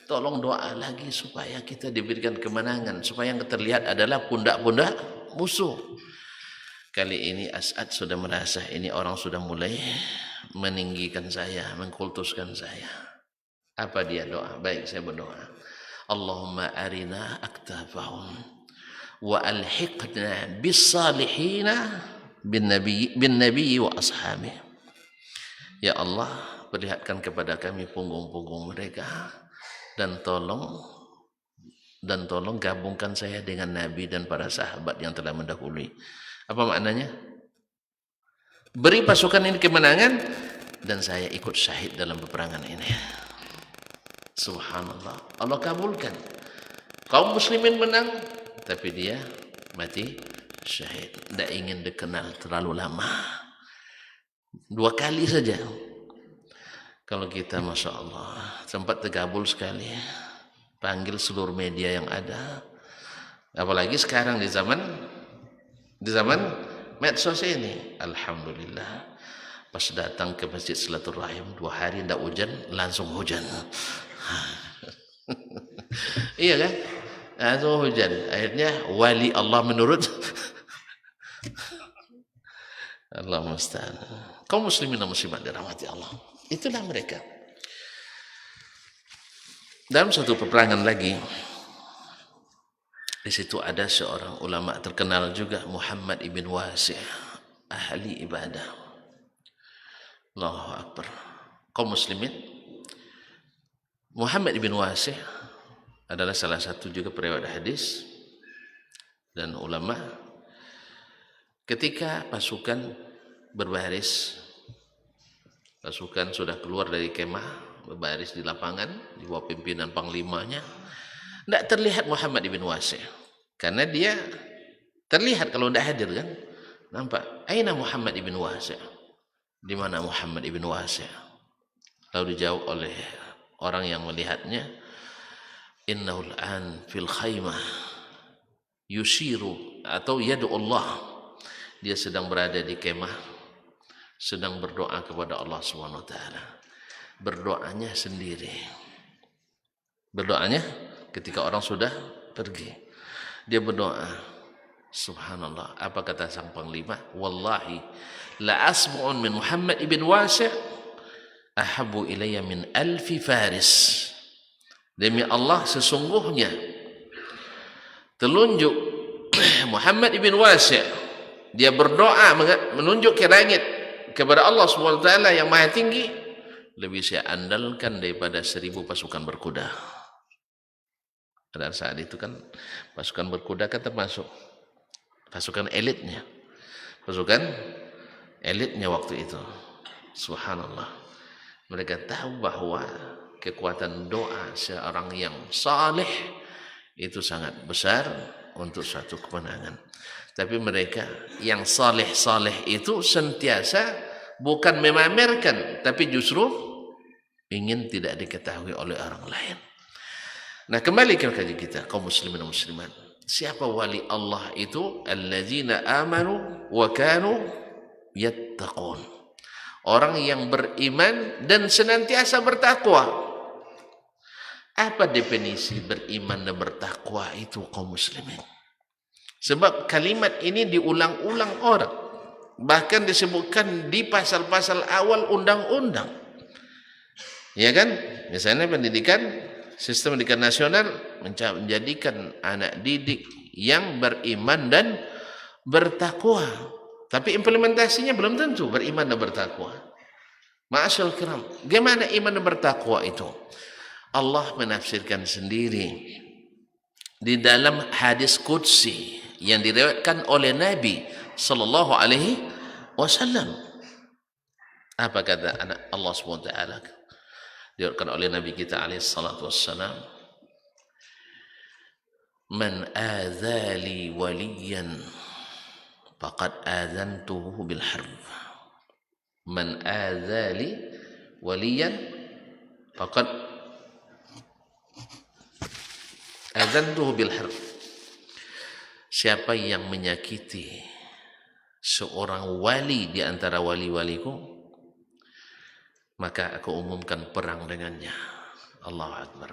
tolong doa lagi supaya kita diberikan kemenangan, supaya yang terlihat adalah pundak-pundak musuh. Kali ini As'ad sudah merasa ini orang sudah mulai meninggikan saya, mengkultuskan saya. Apa dia doa? Baik, saya berdoa. Allahumma arina aktafahum wa alhiqna bis salihina bin nabi wa ashabi. Ya Allah, perlihatkan kepada kami punggung-punggung mereka dan tolong gabungkan saya dengan nabi dan para sahabat yang telah mendahului. Apa maknanya? Beri pasukan ini kemenangan dan saya ikut syahid dalam peperangan ini. Subhanallah, Allah kabulkan. Kaum muslimin menang, tapi dia mati syahid. Tidak ingin dikenal terlalu lama. 2 kali saja. Kalau kita Masya Allah sempat tergabul sekali, panggil seluruh media yang ada. Apalagi sekarang di zaman medsos ini, alhamdulillah, pas datang ke masjid silaturahim 2 hari tidak hujan, langsung hujan. Iya kan? Langsung hujan. Akhirnya wali Allah menurut Allah musta'an. Kaum muslimin dan muslimat dirahmati Allah. Itulah mereka. Dalam satu peperangan lagi, di situ ada seorang ulama terkenal juga, Muhammad ibn Wasi', ahli ibadah. Allahu Akbar. Kaum muslimin, Muhammad ibn Wasih adalah salah satu juga perawi hadis dan ulama. Ketika pasukan berbaris, pasukan sudah keluar dari kemah, berbaris di lapangan di bawah pimpinan panglimanya, tidak terlihat Muhammad ibn Wasih, karena dia terlihat kalau tidak hadir kan, nampak. Aina Muhammad ibn Wasih? Di mana Muhammad ibn Wasih? Lalu dijawab oleh orang yang melihatnya, innahul an fil khaymah yushiru atau yadu Allah. Dia sedang berada di kemah, sedang berdoa kepada Allah Subhanahu wa taala. Berdoanya sendiri. Berdoanya ketika orang sudah pergi. Dia berdoa, subhanallah. Apa kata sang panglima? Wallahi la asma'un min Muhammad ibn Wasih ahabbu ilayya min alfi faris. Demi Allah, sesungguhnya telunjuk Muhammad ibn Wasih, dia berdoa menunjuk ke langit kepada Allah Subhanahu wa taala yang maha tinggi, lebih saya andalkan daripada 1000 pasukan berkuda. Pada saat itu kan pasukan berkuda kan termasuk pasukan elitnya. Pasukan elitnya waktu itu. Subhanallah. Mereka tahu bahwa kekuatan doa seorang yang saleh itu sangat besar untuk suatu kemenangan. Tapi mereka yang saleh-saleh itu sentiasa bukan memamerkan, tapi justru ingin tidak diketahui oleh orang lain. Nah, kembali ke kajian kita, kaum muslimin dan muslimat. Siapa wali Allah itu? Alladzina amanu wa kanu yattaqun. Orang yang beriman dan senantiasa bertakwa. Apa definisi beriman dan bertakwa itu, kaum muslimin? Sebab kalimat ini diulang-ulang orang. Bahkan disebutkan di pasal-pasal awal undang-undang. Ya kan? Misalnya pendidikan, sistem pendidikan nasional menjadikan anak didik yang beriman dan bertakwa. Tapi implementasinya belum tentu beriman dan bertakwa. Ma'asyal kiram, bagaimana iman dan bertakwa itu? Allah menafsirkan sendiri di dalam hadis qudsi yang diriwayatkan oleh Nabi sallallahu alaihi wasallam. Apa kata Allah SWT? Diriwayatkan oleh Nabi kita alaihi salatu wassalam, man adzali waliyan faqad adzantuhu bil harb. Man adzali waliyan faqad adzantuhu bil harb. Siapa yang menyakiti seorang wali di antara wali-waliku, maka aku umumkan perang dengannya. Allahu Akbar.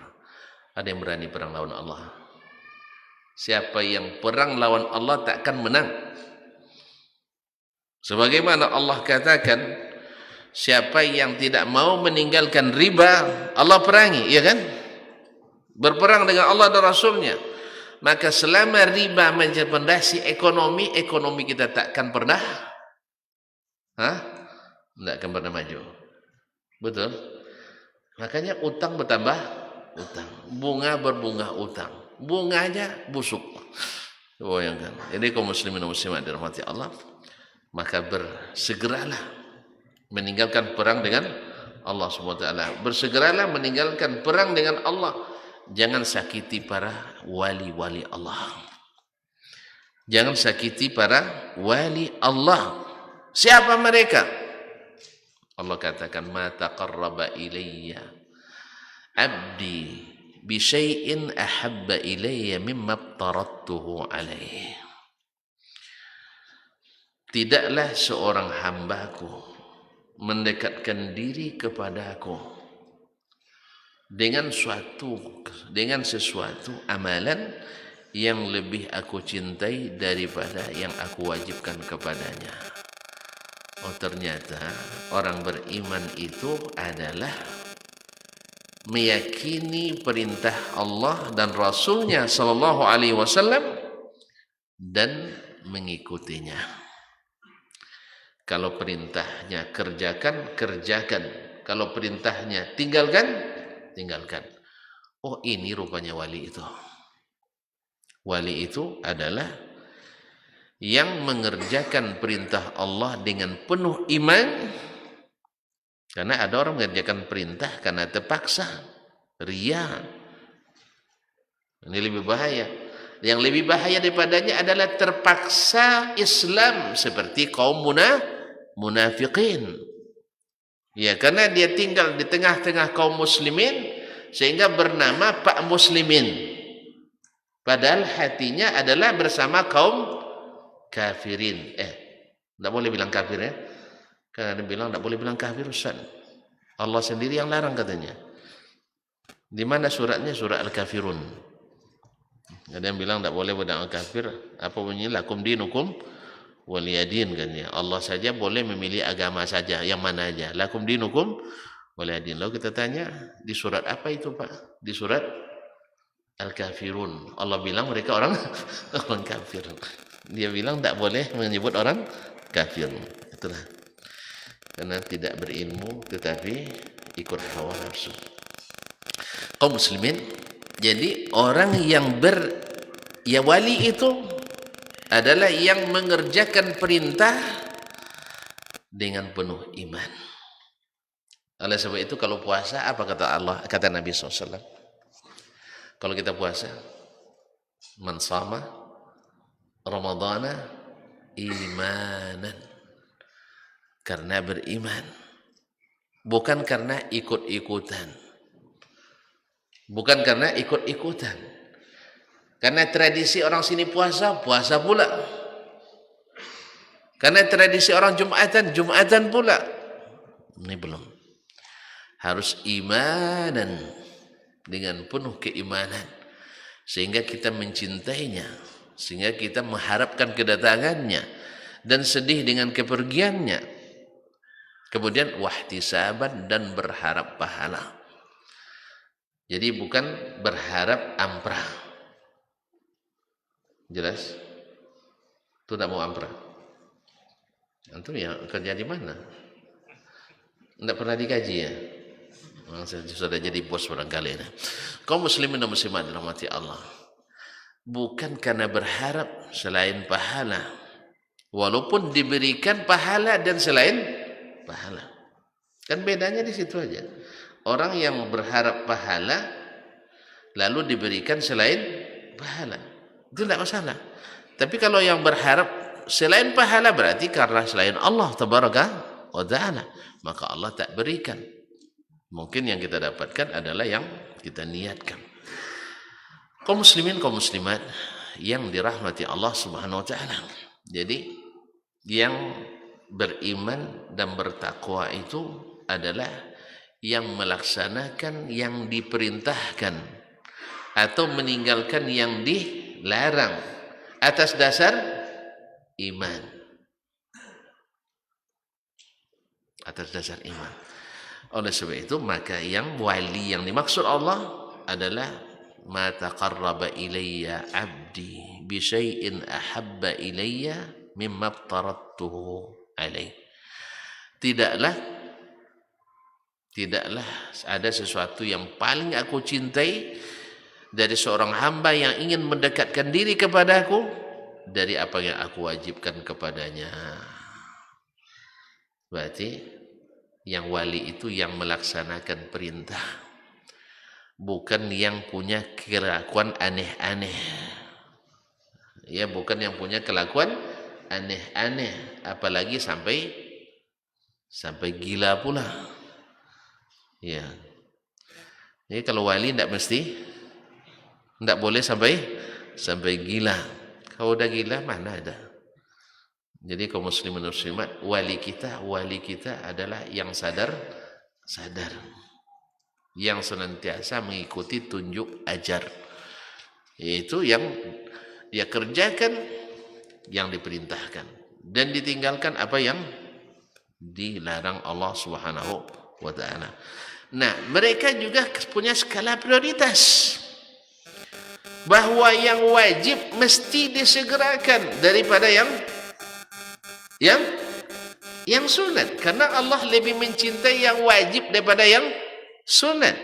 Ada yang berani perang lawan Allah? Siapa yang perang lawan Allah takkan menang. Sebagaimana Allah katakan, siapa yang tidak mau meninggalkan riba, Allah perangi, ya kan? Berperang dengan Allah dan Rasulnya. Maka selama riba menjadi pondasi ekonomi, ekonomi kita takkan pernah tidak akan pernah maju. Betul? Makanya utang bertambah utang, bunga berbunga utang, bunganya busuk. Bayangkan. Jadi kaum muslimin dan muslimat dirahmati Allah, maka bersegeralah meninggalkan perang dengan Allah Subhanahu wa taala. Bersegeralah meninggalkan perang dengan Allah. Jangan sakiti para wali-wali Allah. Jangan sakiti para wali Allah. Siapa mereka? Allah katakan, ma taqarraba ilayya abdi bi syai'in ahabba ilayya mimma aftaradtuhu alaihi. Tidaklah seorang hambaku mendekatkan diri kepadaku dengan sesuatu amalan yang lebih aku cintai daripada yang aku wajibkan kepadanya. Oh, ternyata orang beriman itu adalah meyakini perintah Allah dan Rasulnya sallallahu alaihi wasallam dan mengikutinya. Kalau perintahnya kerjakan, kerjakan. Kalau perintahnya tinggalkan, tinggalkan. Oh, ini rupanya wali itu. Wali itu adalah yang mengerjakan perintah Allah dengan penuh iman. Karena ada orang mengerjakan perintah karena terpaksa, riya. Ini lebih bahaya. Yang lebih bahaya daripadanya adalah terpaksa Islam seperti kaum munafiqin. Ya, karena dia tinggal di tengah-tengah kaum muslimin sehingga bernama Pak Muslimin. Padahal hatinya adalah bersama kaum kafirin. Tidak boleh bilang kafir ya. Karena dia bilang tidak boleh bilang kafir, Ustaz. Allah sendiri yang larang katanya. Di mana suratnya? Surat Al-Kafirun. Ada yang bilang tidak boleh berdakwah kafir. Apa bunyinya? Lakum dinukum waliyadin katanya. Allah saja boleh memilih agama saja, yang mana aja. Lakum dinukum waliyadin. Lalu kita tanya, di surat apa itu Pak? Di surat Al-Kafirun. Allah bilang mereka orang kafir. Dia bilang tidak boleh menyebut orang kafir. Itulah. Karena tidak berilmu tetapi ikut hawa nafsu. Kaum muslimin, jadi orang yang wali itu adalah yang mengerjakan perintah dengan penuh iman. Oleh sebab itu kalau puasa, apa kata Allah, kata Nabi SAW? Kalau kita puasa, man sama Ramadana imanan, karena beriman, bukan karena ikut-ikutan, bukan karena ikut-ikutan. Karena tradisi orang sini puasa, puasa pula. Karena tradisi orang Jumatan, Jumatan pula. Ini belum. Harus imanan, dengan penuh keimanan, sehingga kita mencintainya, sehingga kita mengharapkan kedatangannya dan sedih dengan kepergiannya. Kemudian wahtisaban, dan berharap pahala. Jadi bukan berharap amprah. Jelas? Itu tidak mau amprah. Antum ya kerja di mana? Tidak pernah dikaji ya? Sudah jadi bos barangkali. Kaum muslimin dan muslimat dirahmati Allah. Bukan karena berharap selain pahala. Walaupun diberikan pahala dan selain pahala. Kan bedanya di situ aja. Orang yang berharap pahala lalu diberikan selain pahala, itu tidak masalah. Tapi kalau yang berharap selain pahala berarti karena selain Allah tabaraka wa ta'ala, maka Allah tak berikan. Mungkin yang kita dapatkan adalah yang kita niatkan. Kaum muslimin, kaum muslimat yang dirahmati Allah Subhanahu wa taala. Jadi yang beriman dan bertakwa itu adalah yang melaksanakan yang diperintahkan atau meninggalkan yang dilarang atas dasar iman. Atas dasar iman. Oleh sebab itu maka yang wali yang dimaksud Allah adalah ma taqarraba ilayya 'abdi bi syai'in ahabba ilayya mimma aftaradtuhu alaih. Tidaklah ada sesuatu yang paling aku cintai dari seorang hamba yang ingin mendekatkan diri kepadaku dari apa yang aku wajibkan kepadanya. Berarti yang wali itu yang melaksanakan perintah, bukan yang punya kelakuan aneh-aneh. Ya, bukan yang punya kelakuan aneh-aneh, apalagi sampai gila pula. Ya. Jadi kalau wali tidak boleh sampai gila. Kalau udah gila mana ada. Jadi kaum muslimin muslimat, wali kita adalah yang sadar, yang senantiasa mengikuti tunjuk ajar, yaitu yang dia kerjakan yang diperintahkan dan ditinggalkan apa yang dilarang Allah Subhanahu wa taala. Nah, mereka juga punya skala prioritas, bahwa yang wajib mesti disegerakan daripada yang yang sunat, karena Allah lebih mencintai yang wajib daripada yang sunat.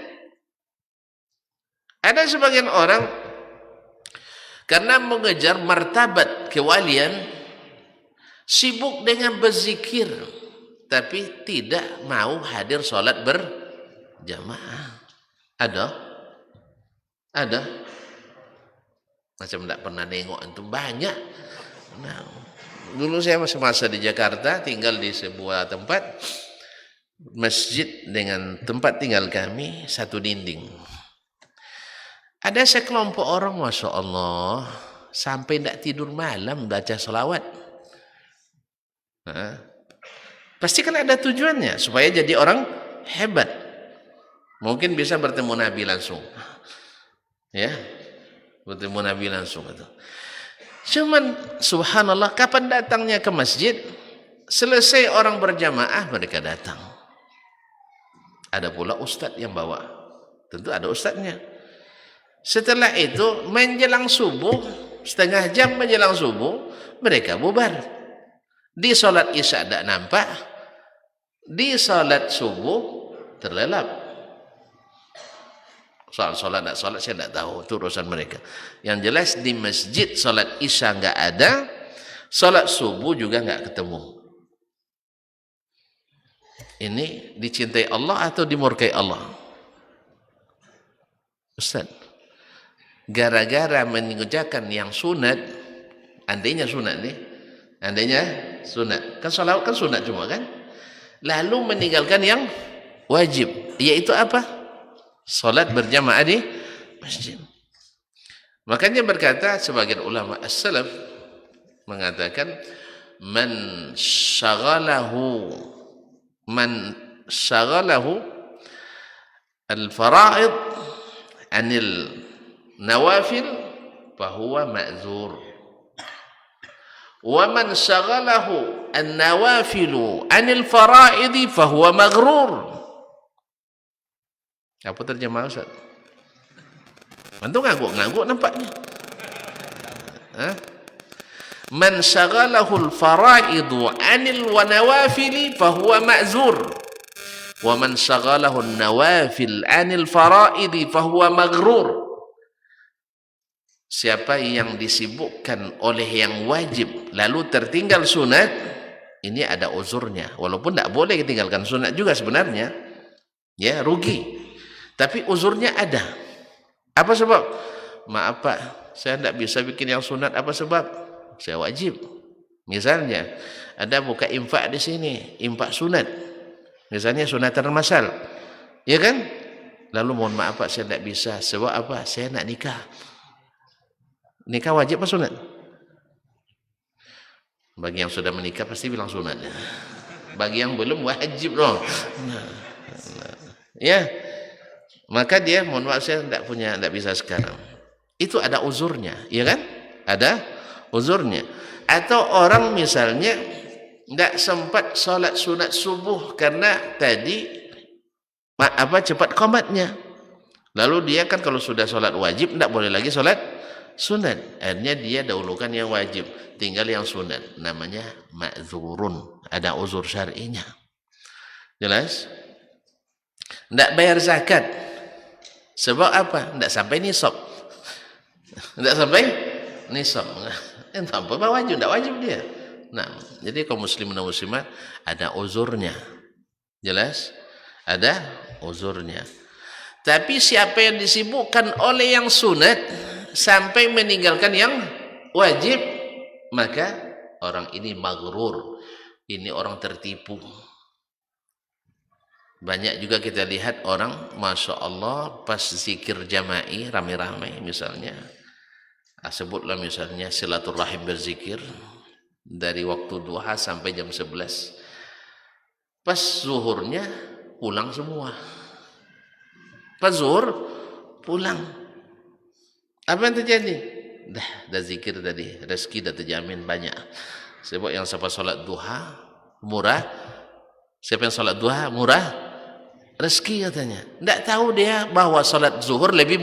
Ada sebagian orang karena mengejar martabat kewalian sibuk dengan berzikir tapi tidak mau hadir sholat berjamaah. Ada macam tidak pernah nengok antum banyak. Nah, dulu saya masa di Jakarta, tinggal di sebuah tempat masjid dengan tempat tinggal kami satu dinding. Ada sekelompok orang, masya Allah, sampai tidak tidur malam baca selawat. Pasti kan ada tujuannya supaya jadi orang hebat. Mungkin bisa bertemu Nabi langsung, ya, bertemu Nabi langsung itu. Cuman subhanallah, kapan datangnya ke masjid, selesai orang berjamaah mereka datang. Ada pula ustadz yang bawa, tentu ada ustadznya. Setelah itu menjelang subuh, setengah jam menjelang subuh mereka bubar. Di sholat isya tidak nampak, di sholat subuh terlelap. Soal sholat tidak sholat saya tidak tahu, itu urusan mereka. Yang jelas di masjid sholat isya nggak ada, sholat subuh juga nggak ketemu. Ini dicintai Allah atau dimurkai Allah? Ustaz, gara-gara mengerjakan yang sunat, andainya sunat nih, andainya sunat, kan sholawat kan sunat cuma kan, lalu meninggalkan yang wajib, yaitu apa? Sholat berjamaah di masjid. Makanya berkata sebagian ulama as-salaf mengatakan man syaghalahu al-fara'id anil nawafil fahuwa ma'zur, wa man syaghalahu an-nawafilu anil fara'id fahuwa maghrur. Apa terjemah Ustaz? Mantu ngangguk nampaknya. Man syaghalahu al-fara'idu 'anil wa nawafili fahuwa ma'zur. Wa man syaghalahu an-nawafil 'anil fara'idi fahuwa maghrur. Siapa yang disibukkan oleh yang wajib lalu tertinggal sunat, ini ada uzurnya. Walaupun tidak boleh tinggalkan sunat juga sebenarnya. Ya, rugi. Tapi uzurnya ada. Apa sebab? Maaf Pak, saya tidak bisa bikin yang sunat. Apa sebab? Saya wajib. Misalnya, ada buka infak di sini, infak sunat. Misalnya sunatan masal. Ya kan? Lalu mohon maaf Pak, saya tidak bisa. Sebab apa? Saya nak nikah. Nikah wajib apa sunat? Bagi yang sudah menikah pasti bilang sunat. Bagi yang belum wajib dong. Ya. Maka dia mohon maaf saya tidak bisa sekarang. Itu ada uzurnya, ya kan? Ada uzurnya. Atau orang misalnya tidak sempat sholat sunat subuh karena tadi cepat qomatnya. Lalu dia kan kalau sudah sholat wajib tidak boleh lagi sholat sunat. Akhirnya dia dahulukan yang wajib, tinggal yang sunat. Namanya ma'zurun. Ada uzur syar'inya. Jelas? Tidak bayar zakat. Sebab apa? Tidak sampai nisab. Tidak sampai nisab. Tanpa wajib, tidak wajib dia. Nah, jadi kaum muslimin dan muslimat ada uzurnya. Jelas? Ada uzurnya. Tapi siapa yang disibukkan oleh yang sunat sampai meninggalkan yang wajib, maka orang ini maghrur. Ini orang tertipu. Banyak juga kita lihat orang, masya Allah, pas zikir jama'i ramai-ramai misalnya, sebutlah misalnya silaturahim berzikir dari waktu duha sampai jam 11. Pas zuhurnya pulang semua. Pas zuhur pulang. Apa yang terjadi? Dah zikir tadi, rezeki dah terjamin banyak. Sebab yang siapa sholat duha murah, siapa yang sholat duha murah rezeki katanya. Tidak tahu dia bahwa sholat zuhur lebih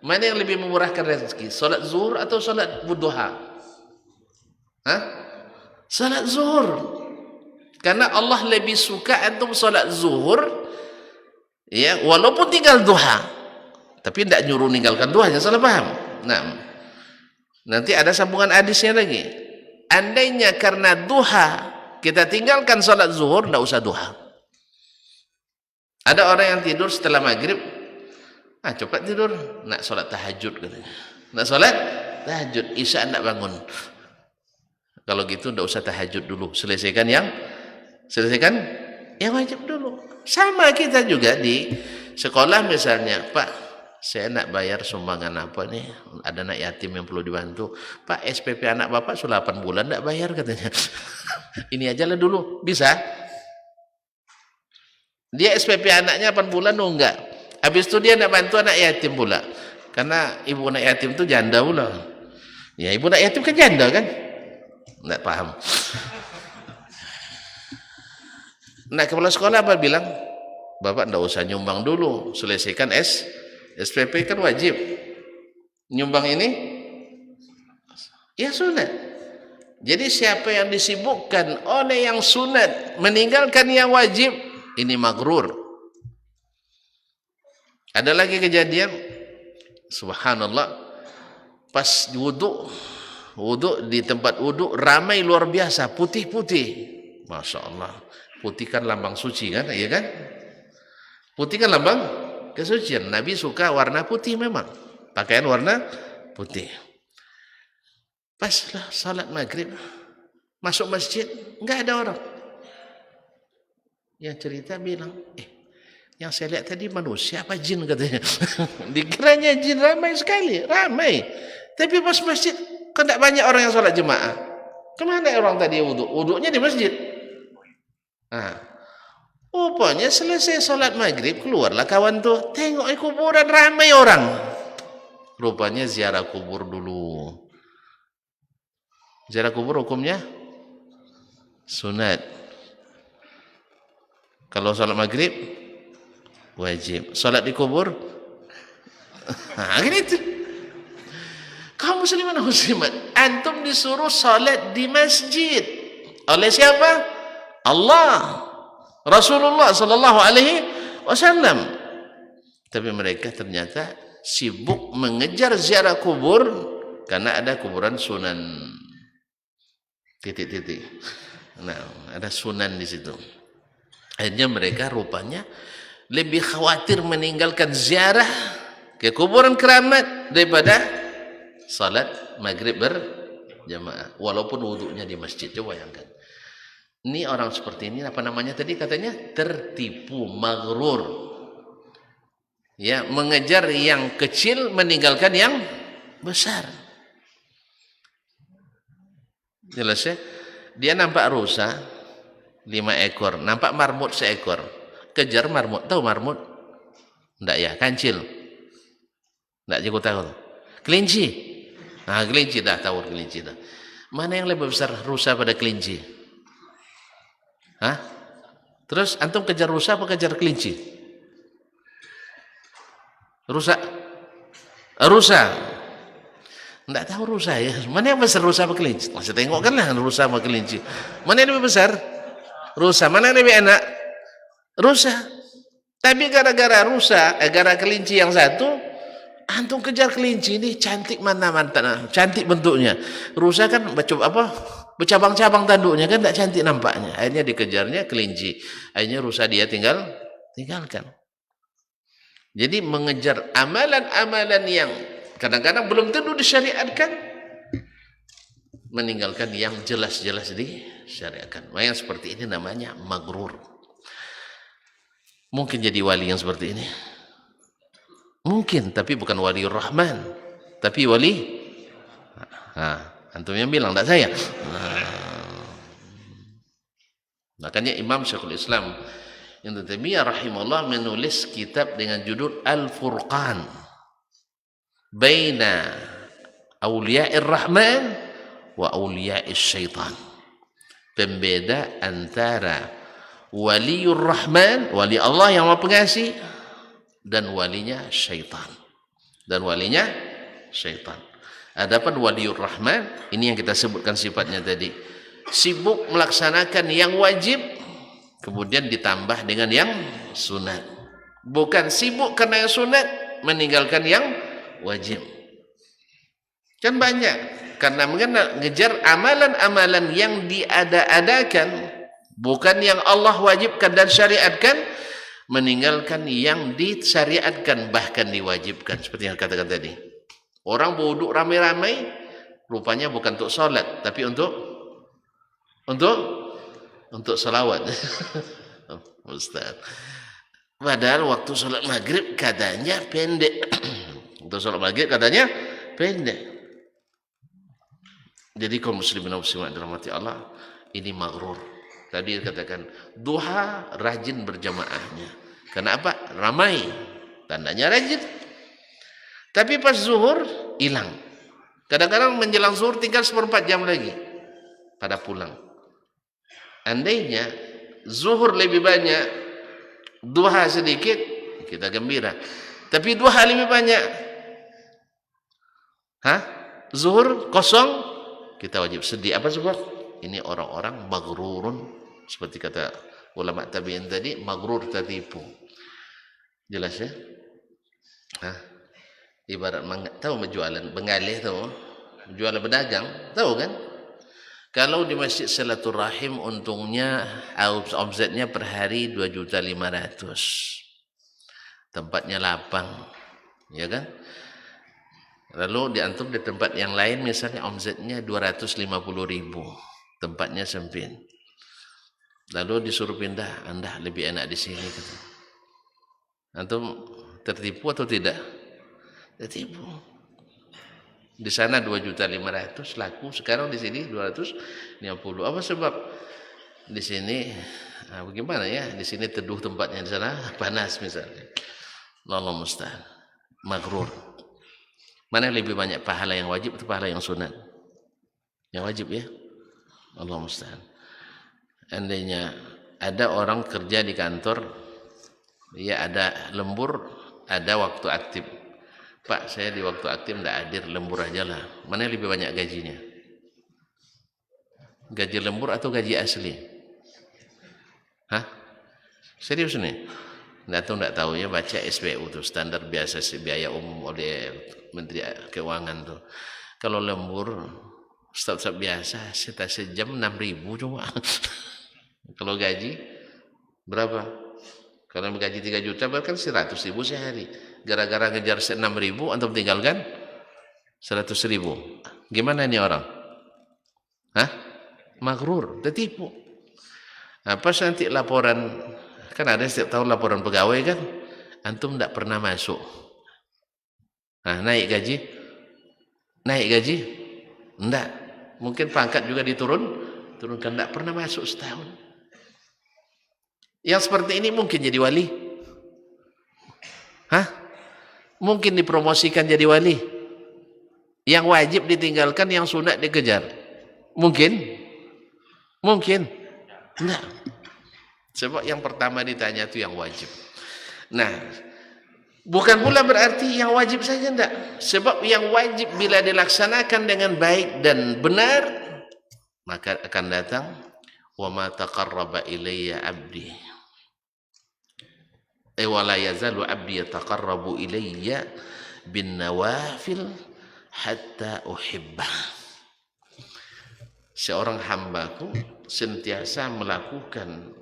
mana yang lebih memurahkan rezeki? Sholat zuhur atau sholat duha? Salat zuhur. Karena Allah lebih suka antum salat zuhur, ya, walaupun tinggal duha. Tapi tidak nyuruh meninggalkan duha, jangan salah paham. Nah, nanti ada sambungan hadisnya lagi. Andainya karena duha kita tinggalkan salat zuhur, tidak usah duha. Ada orang yang tidur setelah maghrib, cepat tidur, nak salat tahajud katanya. Nak salat tahajud, isya nak bangun. Kalau gitu tidak usah tahajud dulu, selesaikan yang wajib dulu. Sama kita juga di sekolah misalnya, Pak, saya nak bayar sumbangan apa nih, ada anak yatim yang perlu dibantu. Pak, SPP anak bapak sudah 8 bulan tidak bayar katanya. Ini aja lah dulu, bisa? Dia SPP anaknya 8 bulan, enggak. Habis itu dia nak bantu anak yatim pula. Karena ibu anak yatim itu janda pula. Ya, ibu anak yatim kan janda kan? Enggak paham. Nah, kepala sekolah apa bilang? Bapak enggak usah nyumbang dulu, selesaikan SPP kan wajib. Nyumbang ini ya sunat. Jadi siapa yang disibukkan oleh yang sunat meninggalkan yang wajib, ini maghrur. Ada lagi kejadian, subhanallah, pas wudu di tempat wudu ramai luar biasa, putih-putih, masya Allah. Putih kan lambang suci kan, iya kan? Putih kan lambang kesucian. Nabi suka warna putih memang, pakaian warna putih. Pas lah salat maghrib, masuk masjid, enggak ada orang. Yang cerita bilang, yang saya lihat tadi manusia apa jin katanya. Dikiranya jin, ramai sekali, ramai. Tapi pas masjid, kan tidak banyak orang yang sholat jemaah. Kemana orang tadi wudhu? Wudhunya di masjid. Nah, rupanya selesai sholat maghrib, keluarlah kawan tuh, tengok kuburan ramai orang. Rupanya ziarah kubur dulu. Ziarah kubur hukumnya sunat. Kalau sholat maghrib wajib. Sholat di kubur, gini tuh. Kaum muslimin dan muslimat, antum disuruh sholat di masjid oleh siapa? Allah, Rasulullah sallallahu alaihi wasallam. Tapi mereka ternyata sibuk mengejar ziarah kubur karena ada kuburan sunan. Titik-titik. Nah, ada sunan di situ. Akhirnya mereka rupanya lebih khawatir meninggalkan ziarah ke kuburan keramat daripada salat maghrib berjamaah, walaupun wudhunya di masjid. Coba bayangkan. Ini orang seperti ini, apa namanya tadi katanya? Tertipu, maghrur. Ya, mengejar yang kecil, meninggalkan yang besar. Jelas ya? Dia nampak rusa 5 ekor, nampak marmut 1 ekor. Kejar marmut, tahu marmut? Enggak ya, kancil. Enggak jago tahu. Kelinci. Nah, kelinci dah tahu kelinci dah. Mana yang lebih besar, rusa pada kelinci? Hah? Terus antum kejar rusa apa kejar kelinci? Rusa. Rusa. Enggak tahu rusa ya. Mana yang besar, rusa apa kelinci? Masih tengok kan lah rusa sama kelinci. Mana yang lebih besar? Rusa. Mana yang lebih enak? Rusa. Tapi gara-gara rusa, gara kelinci yang satu, antum kejar kelinci ini cantik mana-mana, cantik bentuknya. Rusa kan bercabang-cabang tanduknya kan tidak cantik nampaknya. Akhirnya dikejarnya kelinci. Akhirnya rusa dia tinggalkan. Jadi mengejar amalan-amalan yang kadang-kadang belum tentu disyariatkan, meninggalkan yang jelas-jelas disyariatkan. Yang seperti ini namanya maghrur. Mungkin jadi wali yang seperti ini. Mungkin, tapi bukan waliur rahman, tapi wali. Antum yang bilang, tidak saya. Makanya Imam Syekhul Islam Ibnu Taimiyah rahimahullah menulis kitab dengan judul Al-Furqan Baina Awliya'ir Rahman wa Awliya'is Syaitan. Pembeda antara waliur Rahman, wali Allah yang Maha Pengasih, dan walinya syaitan. Adapun waliur Rahman, ini yang kita sebutkan sifatnya tadi. sibuk melaksanakan yang wajib, kemudian ditambah dengan yang sunat. Bukan sibuk karena yang sunat, meninggalkan yang wajib. Kan banyak, karena mengejar amalan-amalan yang diada-adakan, bukan yang Allah wajibkan dan syariatkan, meninggalkan yang disyariatkan bahkan diwajibkan. Seperti yang katakan tadi, orang berwuduk ramai-ramai, rupanya bukan untuk solat, tapi untuk salawat. Ustaz, padahal waktu solat maghrib katanya pendek. Untuk solat maghrib katanya pendek. Jadi kaum muslimin dan muslimat dirahmati Allah, ini maghrur. Tadi katakan duha rajin berjamaahnya. Kenapa? Ramai, tandanya rajin. Tapi pas zuhur hilang. Kadang-kadang menjelang zuhur tinggal 1/4 jam lagi pada pulang. Andainya zuhur lebih banyak, duha sedikit, kita gembira. Tapi duha lebih banyak, zuhur kosong, kita wajib sedih. Apa sebab? Ini orang-orang maghrurun, seperti kata ulama tabi'in tadi, maghrur, tertipu. Jelas ya? Ibarat tahu menjualan bengalih, tahu? Jualan pedagang, tahu kan? Kalau di Masjid Silaturahim untungnya omsetnya per hari 2.500.000. Tempatnya lapang, ya kan? Lalu diantum di tempat yang lain misalnya omsetnya 250.000, tempatnya sempit. Lalu disuruh pindah, Anda lebih enak di sini. Antum tertipu atau tidak? Tertipu. Di sana 2.500.000 laku, sekarang di sini 250. Apa sebab? Di sini bagaimana ya? Di sini teduh tempatnya, di sana panas misalnya. Allah musta'an. Maghrur. Mana yang lebih banyak pahala yang wajib atau pahala yang sunat? Yang wajib ya. Allah musta'an. Andainya ada orang kerja di kantor, ya ada lembur, ada waktu aktif. Pak, saya di waktu aktif tidak hadir, lembur aja lah. Mana yang lebih banyak gajinya? Gaji lembur atau gaji asli? Serius nih? Tidak tahu ya, baca SPU tuh, standar biasa biaya umum oleh Menteri Keuangan tuh. Kalau lembur staf-staf biasa sejam 6.000 cuma. Kalau gaji berapa? Kalau gaji 3 juta bahkan 100.000 sehari. Gara-gara ngejar 6.000 antum tinggalkan 100.000. Gimana ini orang? Maghrur, tertipu. Pas nanti laporan, kan ada setiap tahun laporan pegawai kan, antum tidak pernah masuk. Naik gaji? Enggak. Mungkin pangkat juga turunkan, tidak pernah masuk setahun. Yang seperti ini mungkin jadi wali? Mungkin dipromosikan jadi wali? Yang wajib ditinggalkan, yang sunat dikejar? Mungkin? Enggak. Sebab yang pertama ditanya itu yang wajib. Nah, bukan pula berarti yang wajib saja enggak. Sebab yang wajib bila dilaksanakan dengan baik dan benar, maka akan datang wa ma taqarraba ilayya 'abdi. Wa la yazalu 'abdi yataqarrabu ilayya bin nawafil hatta uhibbah. Seorang hambaku sentiasa melakukan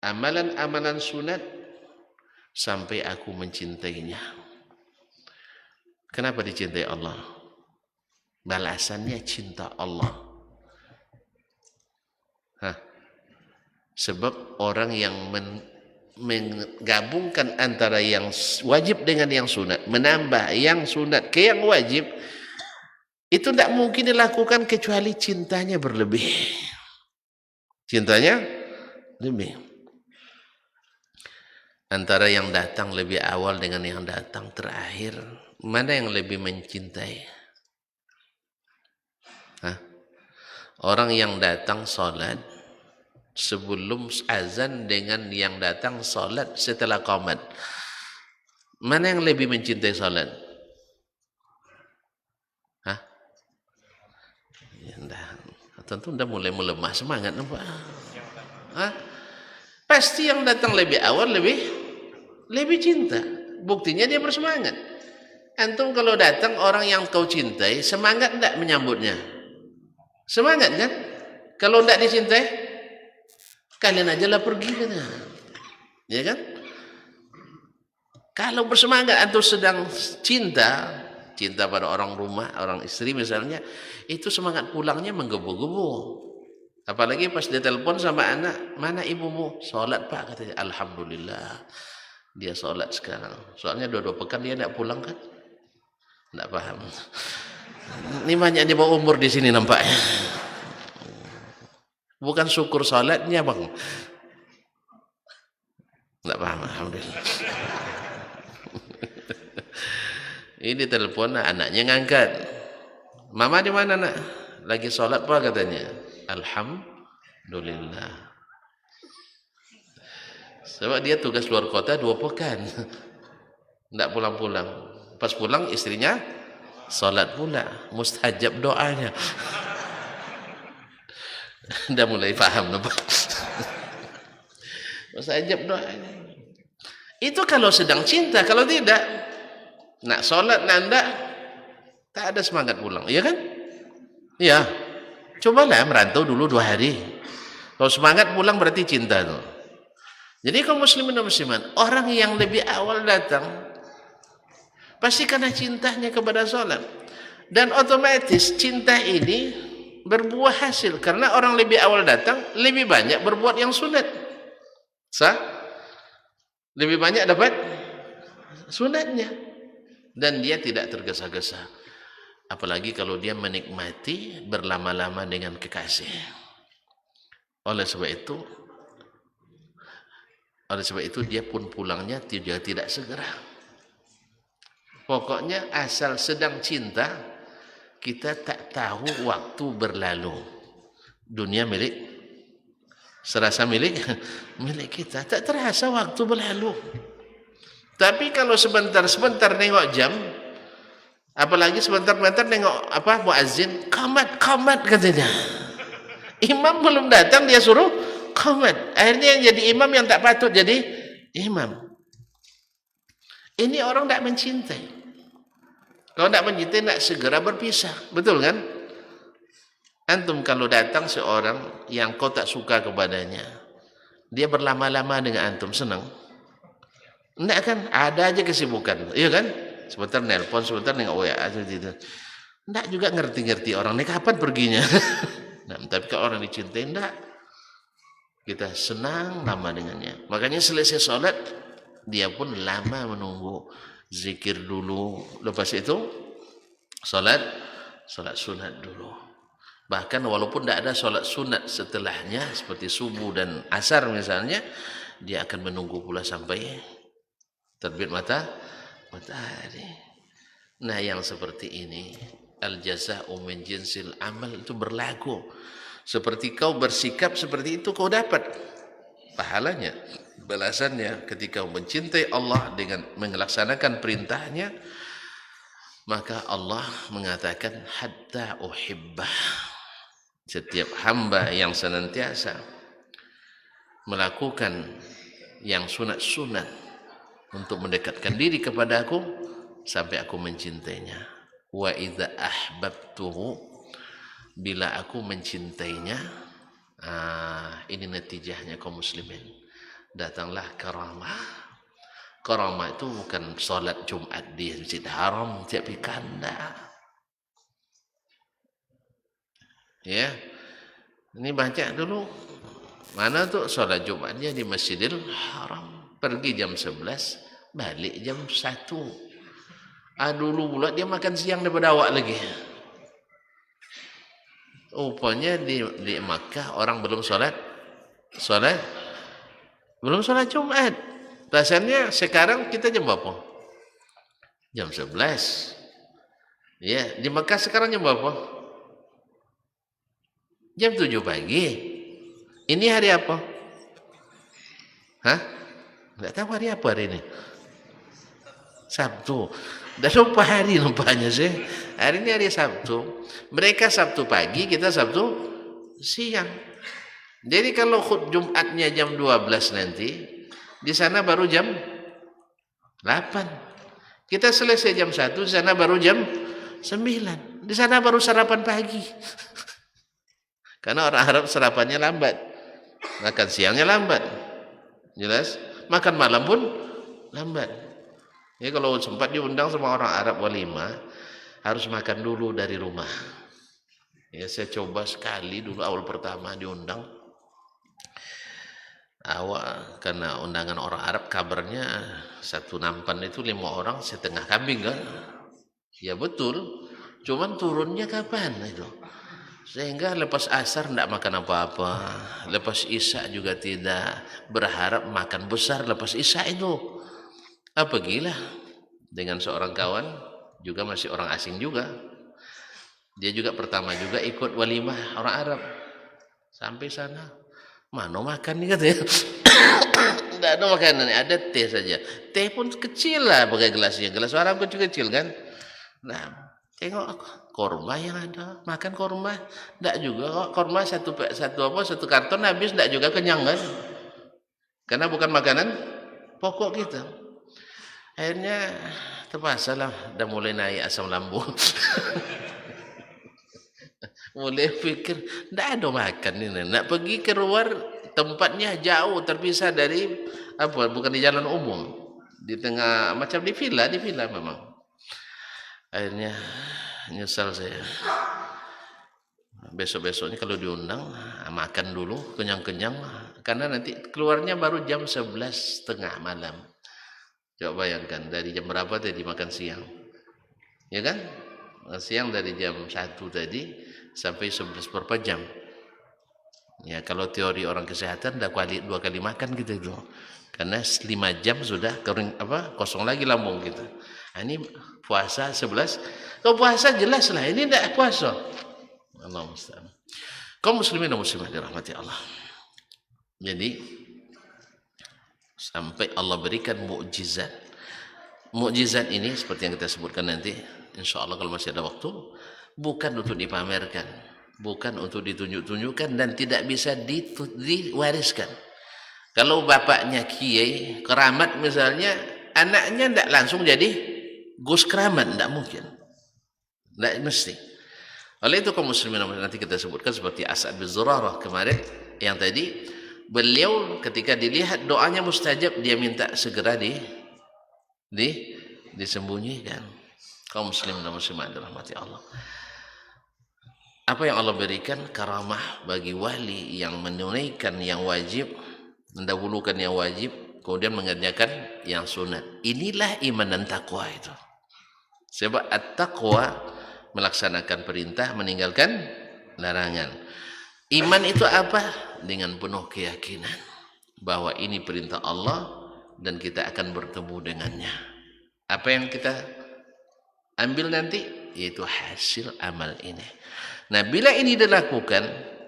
amalan-amalan sunat sampai aku mencintainya. Kenapa dicintai Allah? Balasannya cinta Allah. Sebab orang yang menggabungkan antara yang wajib dengan yang sunat, menambah yang sunat ke yang wajib, itu tidak mungkin dilakukan kecuali cintanya berlebih. Cintanya lebih. Antara yang datang lebih awal dengan yang datang terakhir, mana yang lebih mencintai? Orang yang datang sholat sebelum azan dengan yang datang sholat setelah qomat, mana yang lebih mencintai sholat? tentu udah mulai melemah semangat nampak. Hah? Pasti yang datang lebih awal lebih cinta. Buktinya dia bersemangat. Antum kalau datang orang yang kau cintai, semangat enggak menyambutnya? Semangat kan? Kalau enggak dicintai, kalian aja lah pergi katanya. Ya kan? Kalau bersemangat atau sedang cinta pada orang rumah, orang istri misalnya, itu semangat pulangnya menggebu-gebu. Apalagi pas dia telepon sama anak, mana ibumu? Sholat pak katanya. Alhamdulillah, dia sholat sekarang. Soalnya 2 pekan dia tidak pulang kan? Tidak paham. Ini banyak di bawah umur di sini nampaknya. Bukan syukur sholatnya bang. Tidak paham. Alhamdulillah. Ini telepon anaknya ngangkat. Mama di mana nak? Lagi sholat pak katanya. Alhamdulillah. Sebab dia tugas luar kota 2 pekan. Tidak pulang-pulang. Pas pulang istrinya sholat pula. Mustajab doanya. Dah mulai paham nampak. Mustajab doanya. Itu kalau sedang cinta. Kalau tidak, nak sholat nak tak ada semangat pulang. Iya kan? Iya. Cobalah merantau dulu 2 hari. Kalau semangat pulang berarti cinta tuh. Jadi kaum muslimin dan muslimat, orang yang lebih awal datang pasti karena cintanya kepada sholat. Dan otomatis cinta ini berbuah hasil karena orang lebih awal datang lebih banyak berbuat yang sunat. Sah? Lebih banyak dapat sunatnya. Dan dia tidak tergesa-gesa. Apalagi kalau dia menikmati berlama-lama dengan kekasih. Oleh sebab itu dia pun pulangnya tidak segera. Pokoknya asal sedang cinta, kita tak tahu waktu berlalu. Dunia serasa milik kita, tak terasa waktu berlalu. Tapi kalau sebentar nengok jam, apalagi sebentar nengok muazzin, qamat katanya. Imam belum datang dia suruh qamat. Akhirnya yang jadi imam yang tak patut jadi imam. Ini orang tak mencintai. Kalau tak mencintai nak segera berpisah, betul kan? Antum kalau datang seorang yang kau tak suka kepadanya, dia berlama-lama dengan antum, senang? Enggak kan? Ada aja kesibukan, iya kan? Sebentar nelpon, sebentar nengok WA aja gitu. Enggak juga ngerti-ngerti orang ini kapan perginya. Nah, tapi kalau orang dicintai enggak, kita senang lama dengannya. Makanya selesai sholat, dia pun lama menunggu, zikir dulu, lepas itu sholat sunat dulu. Bahkan walaupun tidak ada sholat sunat setelahnya, seperti subuh dan asar misalnya, dia akan menunggu pula sampai terbit matahari. Nah, yang seperti ini, al-jaza'u min jinsil amal, itu berlaku. Seperti kau bersikap seperti itu, kau dapat pahalanya, balasannya. Ketika kau mencintai Allah dengan melaksanakan perintahnya, maka Allah mengatakan hatta uhibbah. Setiap hamba yang senantiasa melakukan yang sunat-sunat untuk mendekatkan diri kepada aku sampai aku mencintainya. Wa idza ahbabtuhu, bila aku mencintainya, ini natijahnya kaum muslimin, datanglah karamah. Karamah itu bukan solat Jumat di Masjid Haram tiap kanda. Ya, ini baca dulu. Mana tuh solat Jumatnya di Masjidil Haram? Pergi jam 11, balik jam 1. Dulu pula dia makan siang daripada awak lagi. Rupanya di Makkah orang belum sholat Jumat. Rasanya sekarang kita jam berapa? Jam 11. Ya, di Makkah sekarang jam berapa? Jam 7 pagi. Ini hari apa? Hah? Enggak tahu hari apa hari ini. Sabtu. Dah lupa hari nampaknya sih. Hari ini hari Sabtu. Mereka Sabtu pagi, kita Sabtu siang. Jadi kalau Jumatnya jam 12 nanti, di sana baru jam 8. Kita selesai jam 1, di sana baru jam 9. Di sana baru sarapan pagi. Karena orang Arab sarapannya lambat. Makan siangnya lambat. Jelas? Makan malam pun lambat. Ya kalau sempat diundang sama orang Arab walimah, harus makan dulu dari rumah. Ya saya coba sekali dulu awal pertama diundang. Awal karena undangan orang Arab kabarnya satu nampan itu 5 orang setengah kambing kan? Ya betul. Cuman turunnya kapan itu? Sehingga lepas asar tidak makan apa-apa, lepas isya juga tidak, berharap makan besar lepas isya itu. Apa gila? Dengan seorang kawan juga masih orang asing juga. Dia juga pertama juga ikut walimah orang Arab. Sampai sana, mana makan nih katanya. Tidak ada makanan, ada teh saja. Teh pun kecil lah pakai gelasnya, gelas Arab kecil-kecil kan. Nah, tengok korma yang ada, makan korma. Tidak juga kok, korma satu karton habis, tidak juga kenyang kan. Karena bukan makanan pokok kita. Akhirnya terpaksa lah, udah mulai naik asam lambung. Mulai pikir, tidak ada makan ini. Nak pergi keluar, tempatnya jauh, terpisah dari apa? Bukan di jalan umum, di tengah macam di villa memang. Akhirnya nyesal saya. Besok-besoknya kalau diundang makan dulu kenyang-kenyang, karena nanti keluarnya baru jam 11:30 malam. Coba bayangkan dari jam berapa tadi makan siang, ya kan? Siang dari jam 1 tadi sampai 11 berapa jam. Ya kalau teori orang kesehatan dah 2 kali makan gitu itu. Karena 5 jam sudah kosong lagi lambung gitu. Nah, ini puasa 11. Kalau puasa jelas lah, ini tidak puasa. Allah musta'an. Kaum muslimin dan muslimat dirahmati Allah. Jadi sampai Allah berikan mukjizat. Mukjizat ini seperti yang kita sebutkan nanti, insyaallah kalau masih ada waktu, bukan untuk dipamerkan, bukan untuk ditunjuk-tunjukkan, dan tidak bisa diwariskan. Kalau bapaknya kiai keramat misalnya, anaknya tidak langsung jadi gus keramat, tidak mungkin, tidak mesti. Oleh itu kaum muslimin nanti kita sebutkan seperti As'ad bin Zurarah kemarin yang tadi, beliau ketika dilihat doanya mustajab, dia minta segera disembunyikan. Kaum muslimin dan muslimat dirahmati Allah. Apa yang Allah berikan karamah bagi wali yang menunaikan yang wajib, mendahulukan yang wajib, kemudian mengerjakan yang sunat. Inilah iman dan takwa itu. Sebab at-taqwa melaksanakan perintah, meninggalkan larangan. Iman itu apa? Dengan penuh keyakinan bahwa ini perintah Allah dan kita akan bertemu dengannya. Apa yang kita ambil nanti yaitu hasil amal ini. Nah, bila ini dilakukan,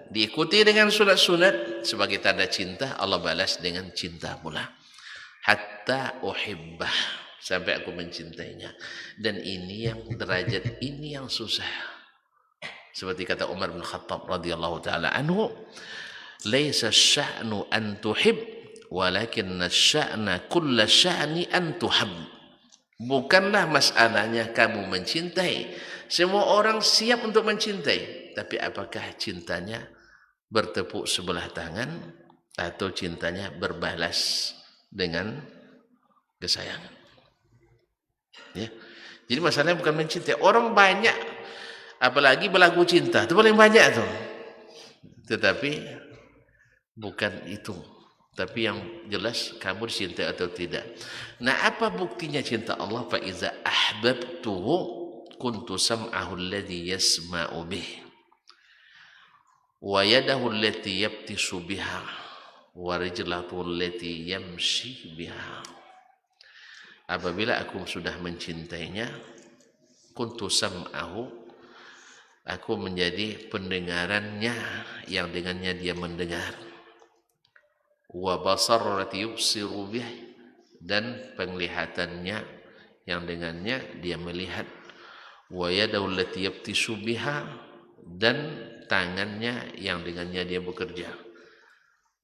diikuti dengan sunat-sunat sebagai tanda cinta, Allah balas dengan cinta pula. Hatta uhibbah, sampai aku mencintainya. Dan ini yang derajat, ini yang susah. Seperti kata Umar bin Khattab radhiyallahu taala anhu, "Laisa sya'nu an tuhib, walakinna sya'na kulla sya'ni an tuhab." Bukanlah masalahnya kamu mencintai. Semua orang siap untuk mencintai, tapi apakah cintanya bertepuk sebelah tangan atau cintanya berbalas dengan kesayangan? Ya. Jadi masalahnya bukan mencintai. Orang banyak, apalagi berlagu cinta, itu paling banyak tuh. Tetapi bukan itu. Tapi yang jelas kamu dicintai atau tidak. Nah, apa buktinya cinta Allah? Fa iza ahbabtuhu kuntu sam'ahu alladhi yasma'u bih wa yadahu allati yabtisu biha wa rijlahu allati yamshi biha. Apabila aku sudah mencintainya, kuntu sam'ahu, aku menjadi pendengarannya yang dengannya dia mendengar, wa basarati yubsiru bih, dan penglihatannya yang dengannya dia melihat, wa yadahu allati yabtisu biha, dan tangannya yang dengannya dia bekerja,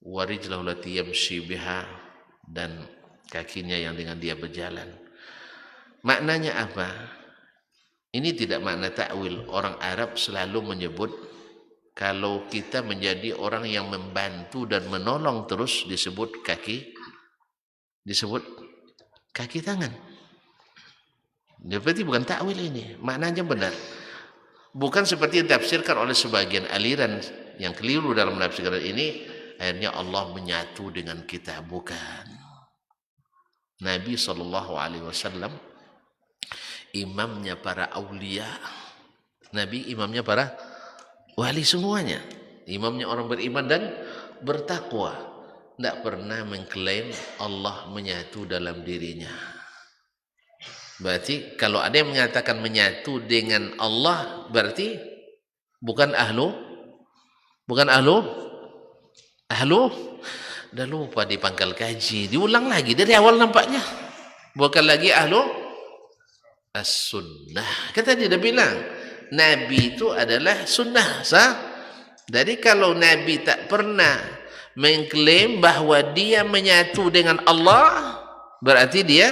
warijlahu lati yamshi biha, dan kakinya yang dengan dia berjalan. Maknanya apa? Ini tidak makna takwil. Orang Arab selalu menyebut kalau kita menjadi orang yang membantu dan menolong terus disebut kaki tangan. Berarti bukan takwil ini. Maknanya benar. Bukan seperti yang ditafsirkan oleh sebagian aliran yang keliru dalam menafsirkan ini, akhirnya Allah menyatu dengan kita. Bukan. Nabi SAW imamnya para aulia. Nabi imamnya para wali semuanya. Imamnya orang beriman dan bertakwa. Tidak pernah mengklaim Allah menyatu dalam dirinya. Berarti kalau ada yang menyatakan menyatu dengan Allah, berarti bukan ahlu. Dah lupa di pangkal kaji. Diulang lagi dari awal nampaknya. Bukan lagi ahlu as-sunnah. Kan tadi dah bilang Nabi itu adalah sunnah, sah? Jadi kalau Nabi tak pernah mengklaim bahawa dia menyatu dengan Allah, berarti dia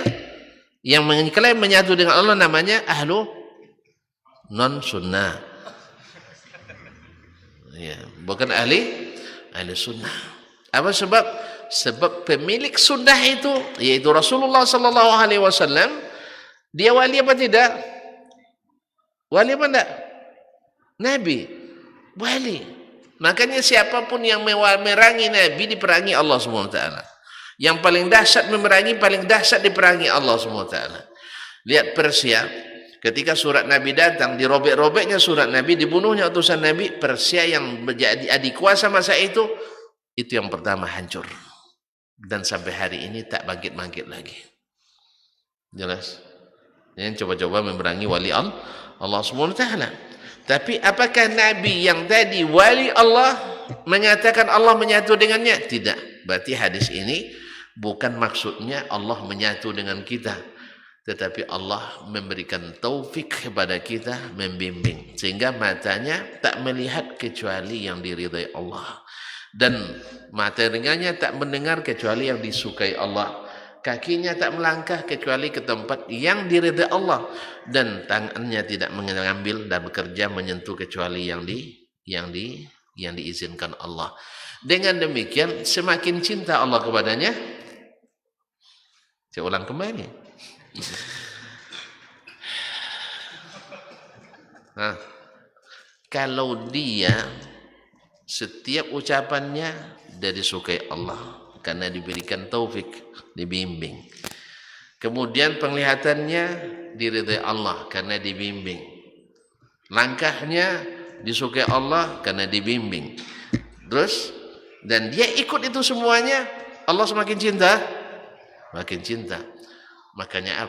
yang mengklaim menyatu dengan Allah namanya ahlu non sunnah. Ya, bukan ahli sunnah. Apa sebab? Sebab pemilik sunnah itu yaitu Rasulullah sallallahu alaihi wasallam, dia wali apa tidak? Wali apa tidak? Nabi wali. Makanya siapapun yang memerangi Nabi diperangi Allah SWT. Yang paling dahsyat memerangi, paling dahsyat diperangi Allah SWT. Lihat Persia, ketika surat Nabi datang, dirobek-robeknya surat Nabi, dibunuhnya utusan Nabi. Persia yang menjadi adik kuasa masa itu yang pertama hancur. Dan sampai hari ini tak bangkit-bangkit lagi. Jelas? Yang coba-coba memerangi wali Allah SWT. Tapi apakah Nabi yang tadi wali Allah menyatakan Allah menyatu dengannya? Tidak. Berarti hadis ini bukan maksudnya Allah menyatu dengan kita, tetapi Allah memberikan taufik kepada kita, membimbing sehingga matanya tak melihat kecuali yang diridai Allah, dan mata dengannya tak mendengar kecuali yang disukai Allah, kakinya tak melangkah kecuali ke tempat yang diridai Allah, dan tangannya tidak mengambil dan bekerja menyentuh kecuali yang diizinkan Allah. Dengan demikian semakin cinta Allah kepadanya. Saya ulang kembali. Nah, kalau dia setiap ucapannya dari disukai Allah karena diberikan taufik, dibimbing. Kemudian penglihatannya diridai Allah karena dibimbing. Langkahnya disukai Allah karena dibimbing. Terus dan dia ikut itu semuanya, Allah semakin cinta, makin cinta. Makanya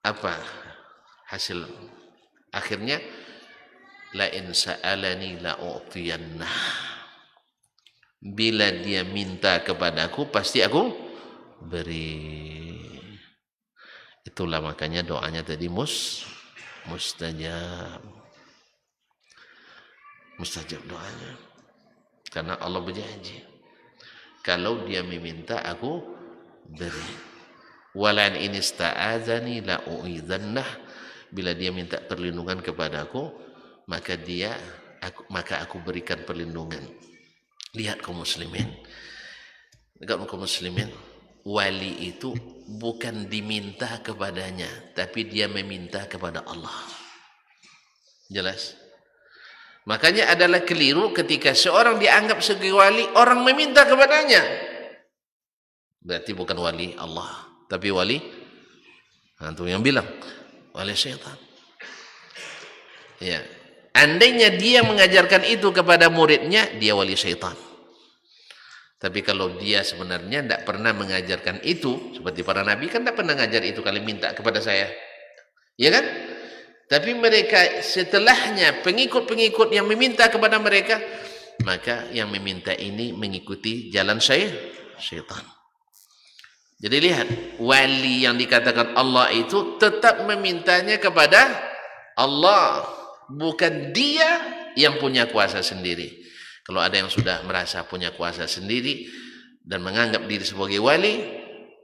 apa hasil akhirnya? La in sa'alani la u'tiyanna. Bila dia minta kepadaku pasti aku beri. Itulah makanya doanya tadi mustajab. Mustajab doanya. Karena Allah berjanji kalau dia meminta aku beri. Walan in ista'azani la u'idzannah. Bila dia minta perlindungan kepadaku, maka aku berikan perlindungan. Lihat kaum muslimin. Wali itu bukan diminta kepadanya, tapi dia meminta kepada Allah. Jelas? Makanya adalah keliru ketika seorang dianggap sebagai wali, orang meminta kepadanya. Berarti bukan wali Allah, tapi wali antum yang bilang wali syaitan. Ya. Andainya dia mengajarkan itu kepada muridnya, dia wali syaitan. Tapi kalau dia sebenarnya tidak pernah mengajarkan itu, seperti para nabi kan tidak pernah mengajar itu, kalian minta kepada saya, ya kan? Tapi mereka setelahnya pengikut-pengikut yang meminta kepada mereka, maka yang meminta ini mengikuti jalan syaitan. Jadi lihat, wali yang dikatakan Allah itu tetap memintanya kepada Allah. bukan dia yang punya kuasa sendiri. Kalau ada yang sudah merasa punya kuasa sendiri dan menganggap diri sebagai wali,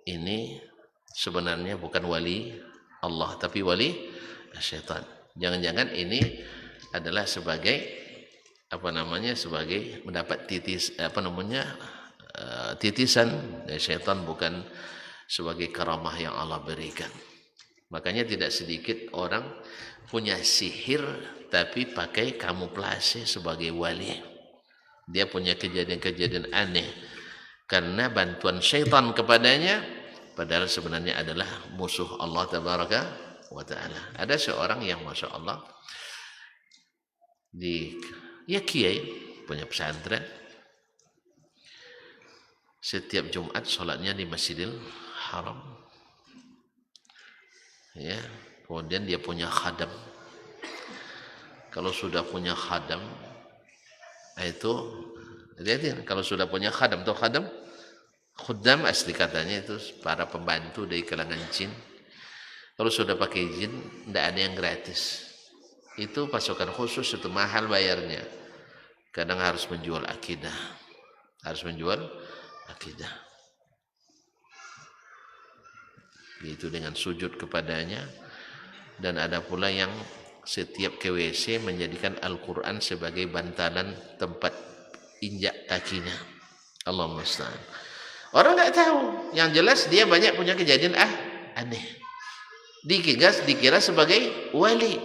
ini sebenarnya bukan wali Allah tapi wali syaitan. Jangan-jangan ini adalah sebagai sebagai mendapat titisan dari syaitan, bukan sebagai karamah yang Allah berikan. Makanya tidak sedikit orang punya sihir tapi pakai kamuflase sebagai wali. Dia punya kejadian-kejadian aneh karena bantuan syaitan kepadanya, padahal sebenarnya adalah musuh Allah tabaraka wa ta'ala. Ada seorang yang Masya Allah kiai punya pesantren, setiap Jumat sholatnya di Masjidil Haram, ya. Kemudian dia punya khadam. Kalau sudah punya khadam itu, lihatin, kalau sudah punya khadam, tuh khuddam asli katanya itu para pembantu dari kalangan jin. Kalau sudah pakai jin, tidak ada yang gratis. Itu pasukan khusus, itu mahal bayarnya. Kadang harus menjual akidah. Itu dengan sujud kepadanya. Dan ada pula yang setiap ke WC menjadikan Al-Quran sebagai bantalan tempat injak kakinya. Allah musta'an. Orang nggak tahu. Yang jelas dia banyak punya kejadian aneh. Dikira sebagai wali.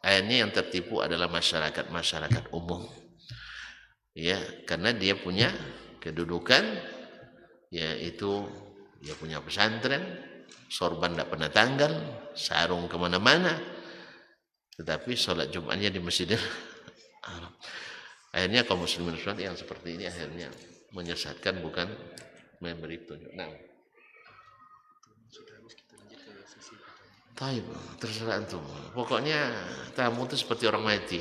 Akhirnya yang tertipu adalah masyarakat umum. Ya, karena dia punya kedudukan, yaitu dia punya pesantren, sorban tidak pernah tanggal, sarung kemana-mana, tetapi sholat Jumatnya di Masjidil Haram. Akhirnya kaum muslimin yang seperti ini akhirnya menyesatkan, bukan memberi petunjuk. Nah, taib, terserah antum. Pokoknya tamu itu seperti orang mati.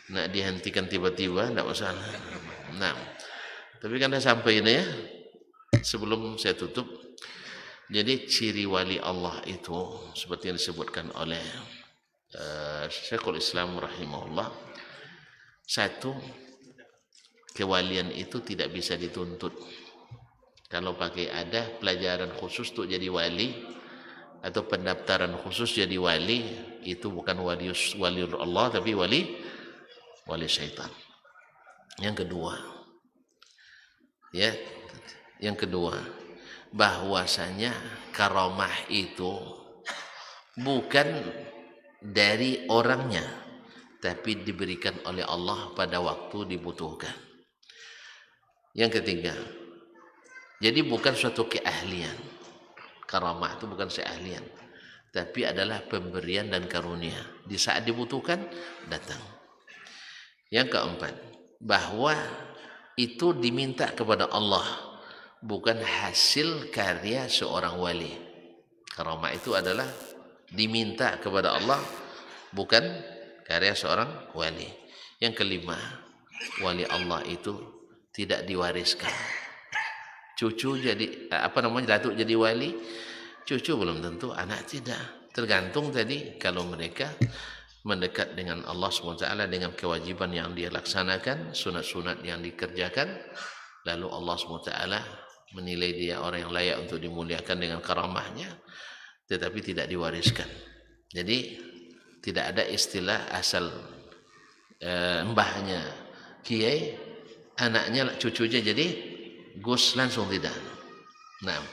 Nak dihentikan tiba-tiba tidak masalah. Nah, tapi kan dah sampai ini ya. Sebelum saya tutup, jadi ciri wali Allah itu seperti yang disebutkan oleh Syekhul Islam rahimahullah. Satu, kewalian itu tidak bisa dituntut. Kalau pakai ada pelajaran khusus untuk jadi wali atau pendaftaran khusus jadi wali, itu bukan wali Allah tapi wali syaitan. Yang kedua, bahwasanya karamah itu bukan dari orangnya, tapi diberikan oleh Allah pada waktu dibutuhkan. Yang ketiga, jadi bukan suatu keahlian. Karamah itu bukan keahlian, tapi adalah pemberian dan karunia. Di saat dibutuhkan datang. Yang keempat, bahwa itu diminta kepada Allah, bukan hasil karya seorang wali. Karamah itu adalah diminta kepada Allah, bukan karya seorang wali. Yang kelima, wali Allah itu tidak diwariskan. Cucu jadi datuk jadi wali, cucu belum tentu, anak tidak. Tergantung tadi kalau mereka mendekat dengan Allah SWT dengan kewajiban yang dia laksanakan, sunat-sunat yang dikerjakan, lalu Allah SWT menilai dia orang yang layak untuk dimuliakan dengan karamahnya, tetapi tidak diwariskan. Jadi tidak ada istilah asal mbahnya kiai, anaknya cucunya jadi gus, langsung tidak. Nah,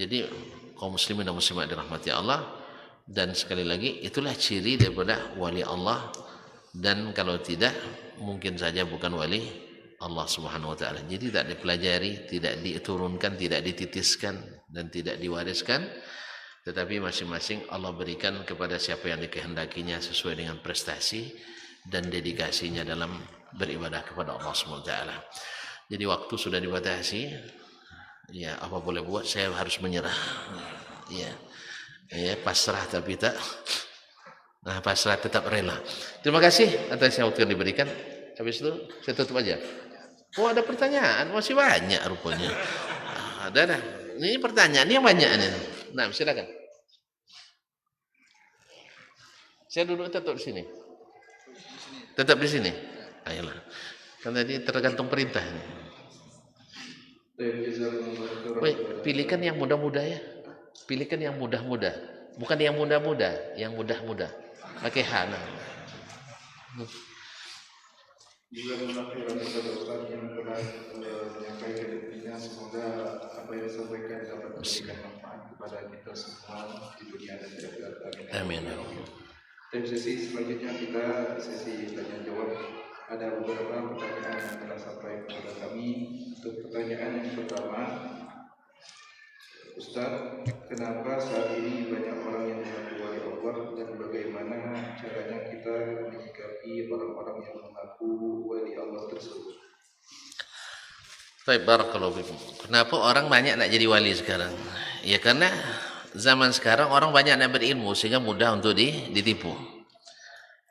jadi kaum muslimin dan muslimat dirahmati Allah. Dan sekali lagi, itulah ciri daripada wali Allah. Dan kalau tidak, mungkin saja bukan wali Allah Subhanahu wa ta'ala. Jadi tidak dipelajari, tidak diturunkan, tidak dititiskan, dan tidak diwariskan. Tetapi masing-masing Allah berikan kepada siapa yang dikehendakinya sesuai dengan prestasi dan dedikasinya dalam beribadah kepada Allah Subhanahu wa ta'ala. Jadi waktu sudah dibatasi. Ya, apa boleh buat, saya harus menyerah. Ya, pasrah tapi tak. Nah, pasrah tetap rela. Terima kasih atas yang waktu yang diberikan. Habis itu saya tutup aja. Oh, ada pertanyaan, masih banyak rupanya. Ada. Ini pertanyaan yang banyak nih. Nah, silakan. Saya duduk tetap di sini. Tetap di sini. Ayolah. Kan tadi tergantung perintah. Wait, pilihkan yang mudah-mudah ya. Pilihkan yang mudah-mudah. Bukan yang mudah-mudah, yang mudah-mudah. Pakai hana. Juga mengakhirkan kepada Ustaz yang telah menyampaikan intinya, semoga apa yang disampaikan dapat memberikan manfaat kepada kita semua di dunia dan di akhirat. Amin. Dan sesi selanjutnya kita sesi tanya jawab. Ada beberapa pertanyaan yang telah sampai kepada kami. Untuk pertanyaan yang pertama, Ustaz, kenapa saat ini banyak orang yang mengaku wali Allah dan bagaimana caranya kita menyikapi orang-orang yang mengaku wali Allah tersebut? Baik, barakallahu fikum. Kenapa orang banyak nak jadi wali sekarang? Ya karena zaman sekarang orang banyak nak berilmu sehingga mudah untuk ditipu.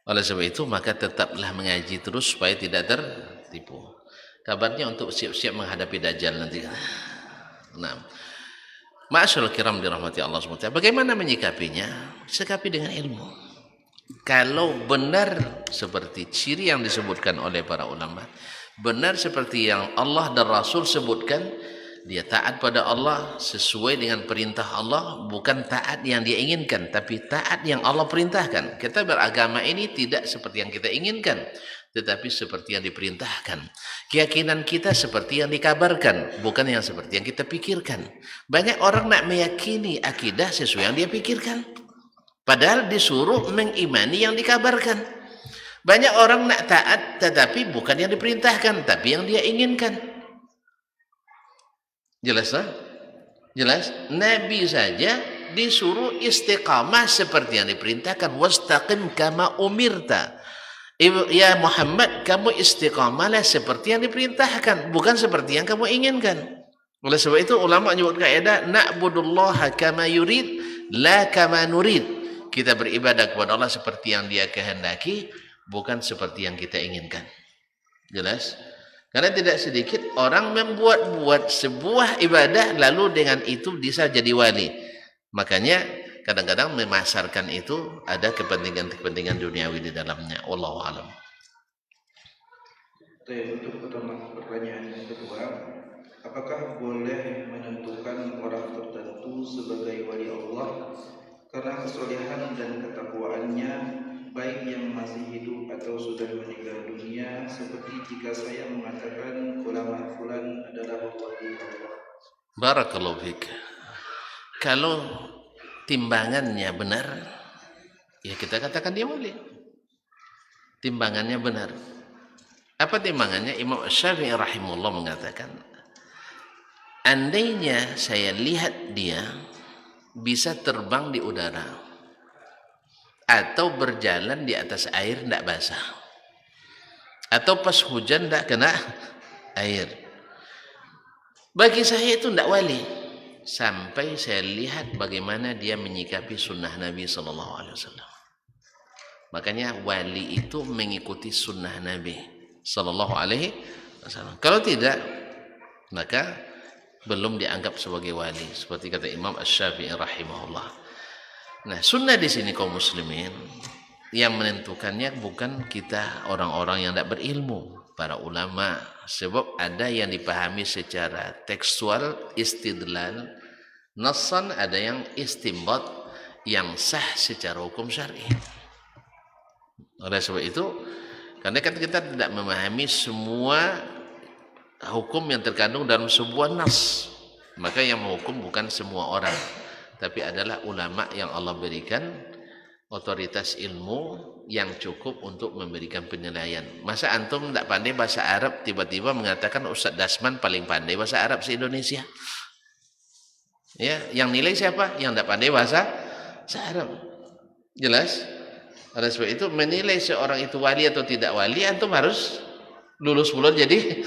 Oleh sebab itu maka tetaplah mengaji terus supaya tidak tertipu. Kabarnya untuk siap-siap menghadapi Dajjal nanti. Nah, ma'asyiral kiram dirahmati Allah SWT. Bagaimana menyikapinya? Sikapi dengan ilmu. Kalau benar seperti ciri yang disebutkan oleh para ulama, benar seperti yang Allah dan Rasul sebutkan, dia taat pada Allah sesuai dengan perintah Allah, bukan taat yang dia inginkan, tapi taat yang Allah perintahkan. Kita beragama ini tidak seperti yang kita inginkan, tetapi seperti yang diperintahkan. Keyakinan kita seperti yang dikabarkan, bukan yang seperti yang kita pikirkan. Banyak orang nak meyakini akidah sesuai yang dia pikirkan, padahal disuruh mengimani yang dikabarkan. Banyak orang nak taat tetapi bukan yang diperintahkan, tapi yang dia inginkan. Jelas tak? Jelas? Nabi saja disuruh istiqamah seperti yang diperintahkan. Wastaqim kama umirta. Ya Muhammad, kamu istiqamalah seperti yang diperintahkan, bukan seperti yang kamu inginkan. Oleh sebab itu ulama menyebut kaidah na'budullaha kama yurid la kama nurid. Kita beribadah kepada Allah seperti yang Dia kehendaki, bukan seperti yang kita inginkan. Jelas? Karena tidak sedikit orang membuat-buat sebuah ibadah lalu dengan itu bisa jadi wali. Makanya kadang-kadang memasarkan itu ada kepentingan-kepentingan duniawi di dalamnya. Wallahu a'lam. Untuk pertanyaan yang kedua, apakah boleh menentukan orang tertentu sebagai wali Allah karena kesolehan dan ketakwaannya, baik yang masih hidup atau sudah meninggal dunia, seperti jika saya mengatakan ulama fulan adalah wali Allah? Barakallahu fiik. Kalau timbangannya benar, ya kita katakan dia wali. Timbangannya benar. Apa timbangannya? Imam Syafi'i rahimahullah mengatakan, andainya saya lihat dia bisa terbang di udara atau berjalan di atas air tidak basah, atau pas hujan tidak kena air, bagi saya itu tidak wali sampai saya lihat bagaimana dia menyikapi sunnah Nabi SAW. Makanya wali itu mengikuti sunnah Nabi SAW. Kalau tidak, maka belum dianggap sebagai wali, seperti kata Imam Asy-Syafi'i rahimahullah. Nah, sunnah di sini kaum muslimin yang menentukannya bukan kita orang-orang yang tidak berilmu, para ulama, sebab ada yang dipahami secara tekstual istidlal nassan, ada yang istinbat yang sah secara hukum syar'i. Oleh sebab itu, karena kan kita tidak memahami semua hukum yang terkandung dalam sebuah nas, maka yang menghukum bukan semua orang, tapi adalah ulama yang Allah berikan otoritas ilmu yang cukup untuk memberikan penilaian. Masa antum tidak pandai bahasa Arab tiba-tiba mengatakan Ustaz Dasman paling pandai bahasa Arab se-Indonesia? Ya, yang nilai siapa? Yang tidak pandai bahasa Arab. Jelas? Oleh sebab itu menilai seorang itu wali atau tidak wali, antum harus lulus pula jadi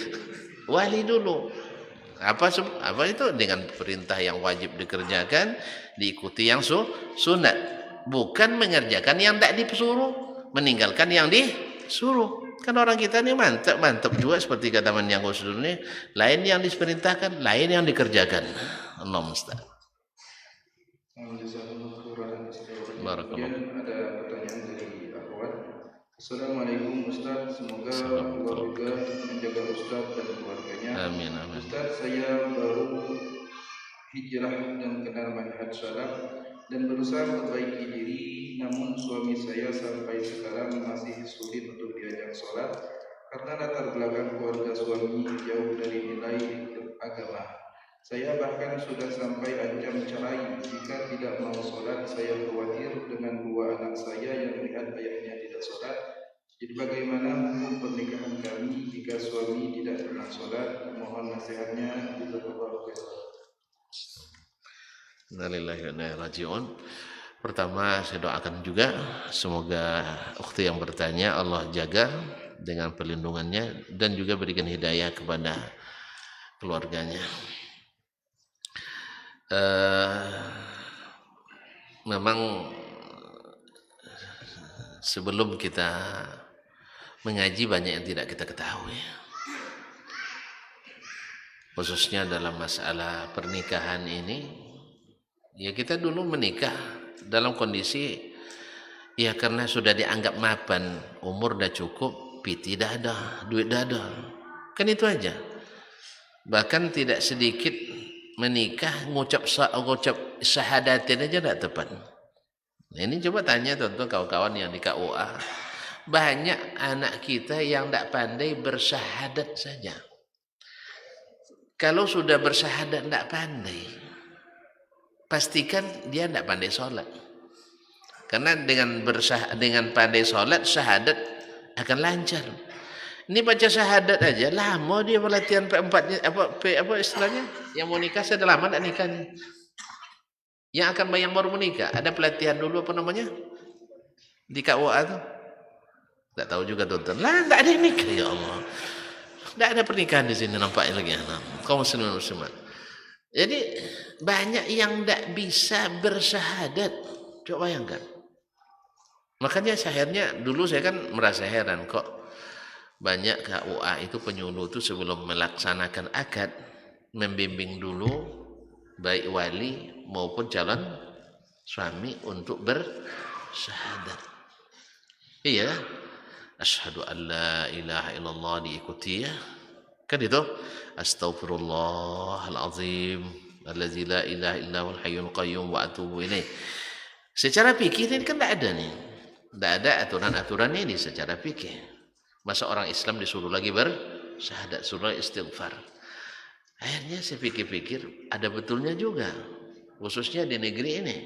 wali dulu. Apa itu? Dengan perintah yang wajib dikerjakan, diikuti yang sunat, bukan mengerjakan yang tidak disuruh, meninggalkan yang disuruh. Kan orang kita ini mantap juga, seperti kata Man yang Gus ini, lain yang diperintahkan, lain yang dikerjakan. Allah musta'an. Kemudian ada pertanyaan dari akhwat, Assalamualaikum Ustaz, semoga Allah juga menjaga Ustaz dan keluarganya. Amin, amin. Ustaz, saya baru hijrah dan kenal manhaj salaf dan berusaha memperbaiki diri, namun suami saya sampai sekarang masih sulit untuk diajak sholat karena latar belakang keluarga suami jauh dari nilai agama. Saya bahkan sudah sampai ancam cerai jika tidak mau sholat. Saya khawatir dengan dua anak saya yang melihat ayahnya tidak sholat. Jadi bagaimana hukum pernikahan kami jika suami tidak pernah sholat? Mohon nasihatnya. Jazakallahu khairan. Innalillahi wa inna ilaihi raji'un. Pertama saya doakan juga semoga ukhti yang bertanya Allah jaga dengan perlindungannya dan juga berikan hidayah kepada keluarganya. Memang sebelum kita mengaji banyak yang tidak kita ketahui, khususnya dalam masalah pernikahan ini. Ya kita dulu menikah dalam kondisi ya karena sudah dianggap mapan, umur dah cukup, piti dah ada, duit dah ada, kan itu aja. Bahkan tidak sedikit menikah ngucap syahadatin aja tak tepat. Nah, ini coba tanya tuan-tuan kawan-kawan yang di KUA, banyak anak kita yang tak pandai bersyahadat saja. Kalau sudah bersyahadat tak pandai, pastikan dia tidak pandai sholat. Karena dengan pandai sholat, syahadat akan lancar. Ini baca syahadat aja lama dia pelatihan P4-nya, apa istilahnya? Yang mau nikah sudah lama tak nikahnya. Yang baru menikah, ada pelatihan dulu apa namanya? Di KUA tuh. Tak tahu juga tonton. Lah, tak ada nikah ya Allah. Tak ada pernikahan di sini nampaknya lagi. Kaum muslimin. Jadi banyak yang tak bisa bersyahadat. Coba bayangkan. Makanya akhirnya dulu saya kan merasa heran kok banyak KUA itu penyuluh itu sebelum melaksanakan akad membimbing dulu baik wali maupun calon suami untuk bersyahadat. Iya, asyhadu an la ilaha illallah diikuti ya. Kan itu astaghfirullahal azim allazi la ilaha illa huwal hayyul qayyum wa atubu ilaih. Secara fikih ini kan tidak ada nih. Tidak ada aturan-aturan ini secara fikih. Masa orang Islam disuruh lagi bersyahadat, suruh istighfar. Akhirnya saya pikir-pikir ada betulnya juga, khususnya di negeri ini.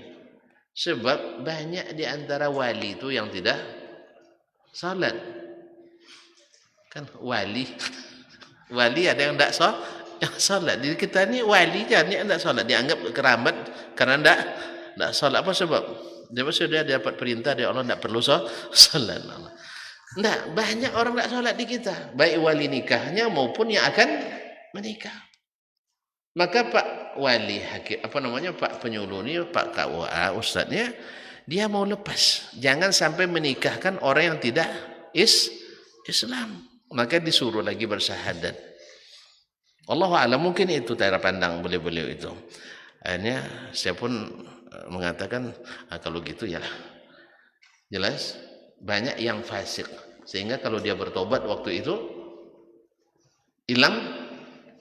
Sebab banyak di antara wali itu yang tidak salat. Kan wali ada yang tidak salat. Di kita ni wali jangan yang tidak salat, dianggap keramat karena tidak salat. Apa sebab? Dia dapat perintah dari Allah tidak perlu salat. Nah, banyak orang tak solat di kita, baik wali nikahnya maupun yang akan menikah. Maka Pak Wali Hakim, Pak penyuluh ni, Pak KUA, ustaznya, dia mau lepas. Jangan sampai menikahkan orang yang tidak Islam. Maka disuruh lagi bersyahadat. Allahu a'lam, mungkin itu cara pandang beliau itu. Akhirnya saya pun mengatakan, kalau gitu ya jelas. Banyak yang fasik sehingga kalau dia bertobat waktu itu hilang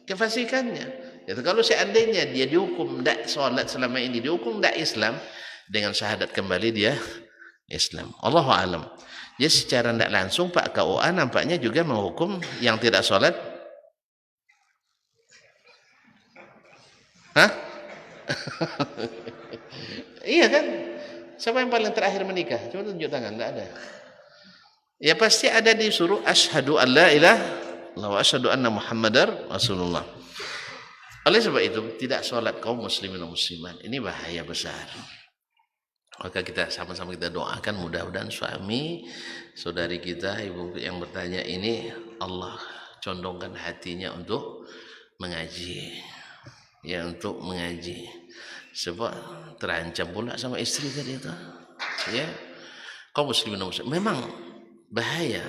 kefasikannya. Jadi kalau seandainya dia dihukum tidak sholat selama ini, dihukum tidak Islam, dengan syahadat kembali dia Islam. Allahu a'lam. Jadi secara tidak langsung Pak KUA nampaknya juga menghukum yang tidak sholat. Hah? Iya kan? Siapa yang paling terakhir menikah? Coba tunjuk tangan, tidak ada. Ya pasti ada disuruh asyhadu an la ilaha illallah wa asyhadu anna Muhammadar Rasulullah. Oleh sebab itu tidak sholat kaum muslimin dan muslimat ini bahaya besar. Maka kita sama-sama kita doakan mudah-mudahan suami saudari kita ibu yang bertanya ini Allah condongkan hatinya untuk mengaji. Ya untuk mengaji. Sebab terancam pula sama istri tadi itu. Ya. Kaum muslimin dan muslimat memang bahaya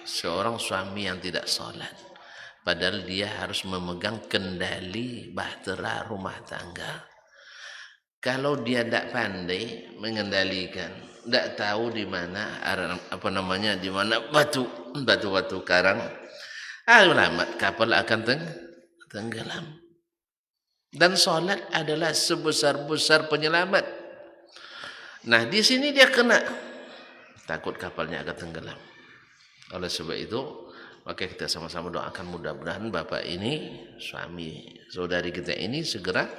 seorang suami yang tidak sholat. Padahal dia harus memegang kendali bahtera rumah tangga. Kalau dia tidak pandai mengendalikan tidak tahu di mana di mana batu karang, alamat kapal akan tenggelam. Dan sholat adalah sebesar-besar penyelamat. Nah, di sini dia kena, takut kapalnya akan tenggelam. Oleh sebab itu, maka kita sama-sama doakan mudah-mudahan bapak ini, suami saudari kita ini segera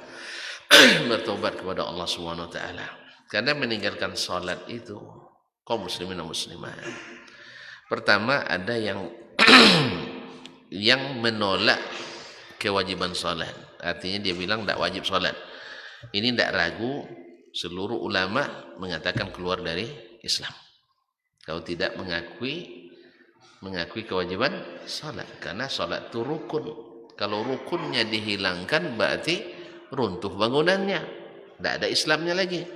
bertobat kepada Allah Subhanahu wa taala. Karena meninggalkan sholat itu kaum muslimin dan muslimat. Pertama ada yang yang menolak kewajiban sholat. Artinya dia bilang tidak wajib sholat. Ini tidak ragu, seluruh ulama mengatakan keluar dari Islam. Kalau tidak mengakui kewajiban sholat. Karena sholat itu rukun. Kalau rukunnya dihilangkan berarti runtuh bangunannya. Tidak ada Islamnya lagi.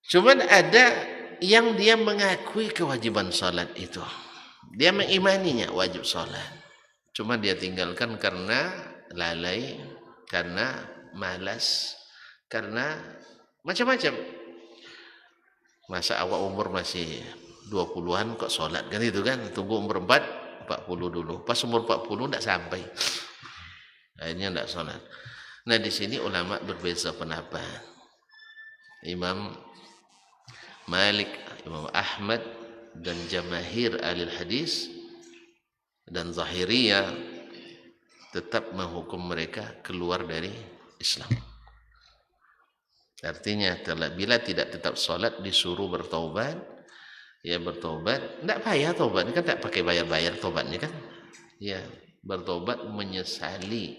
Cuman ada yang dia mengakui kewajiban sholat itu. Dia mengimaninya wajib sholat. Cuma dia tinggalkan karena lalai, karena malas, karena macam-macam. Masa awal umur masih 20-an kok sholat kan itu kan. Tunggu umur 40 dulu. Pas umur 40 tidak sampai. Akhirnya tidak sholat. Nah di sini ulama berbeza pendapat. Imam Malik, Imam Ahmad dan Jamahir ahli hadis dan Zahiriyah tetap menghukum mereka keluar dari Islam. Artinya bila tidak tetap sholat disuruh bertaubat, ya bertobat, tidak payah taubat, kan tidak pakai bayar-bayar taubatnya kan, ya bertobat menyesali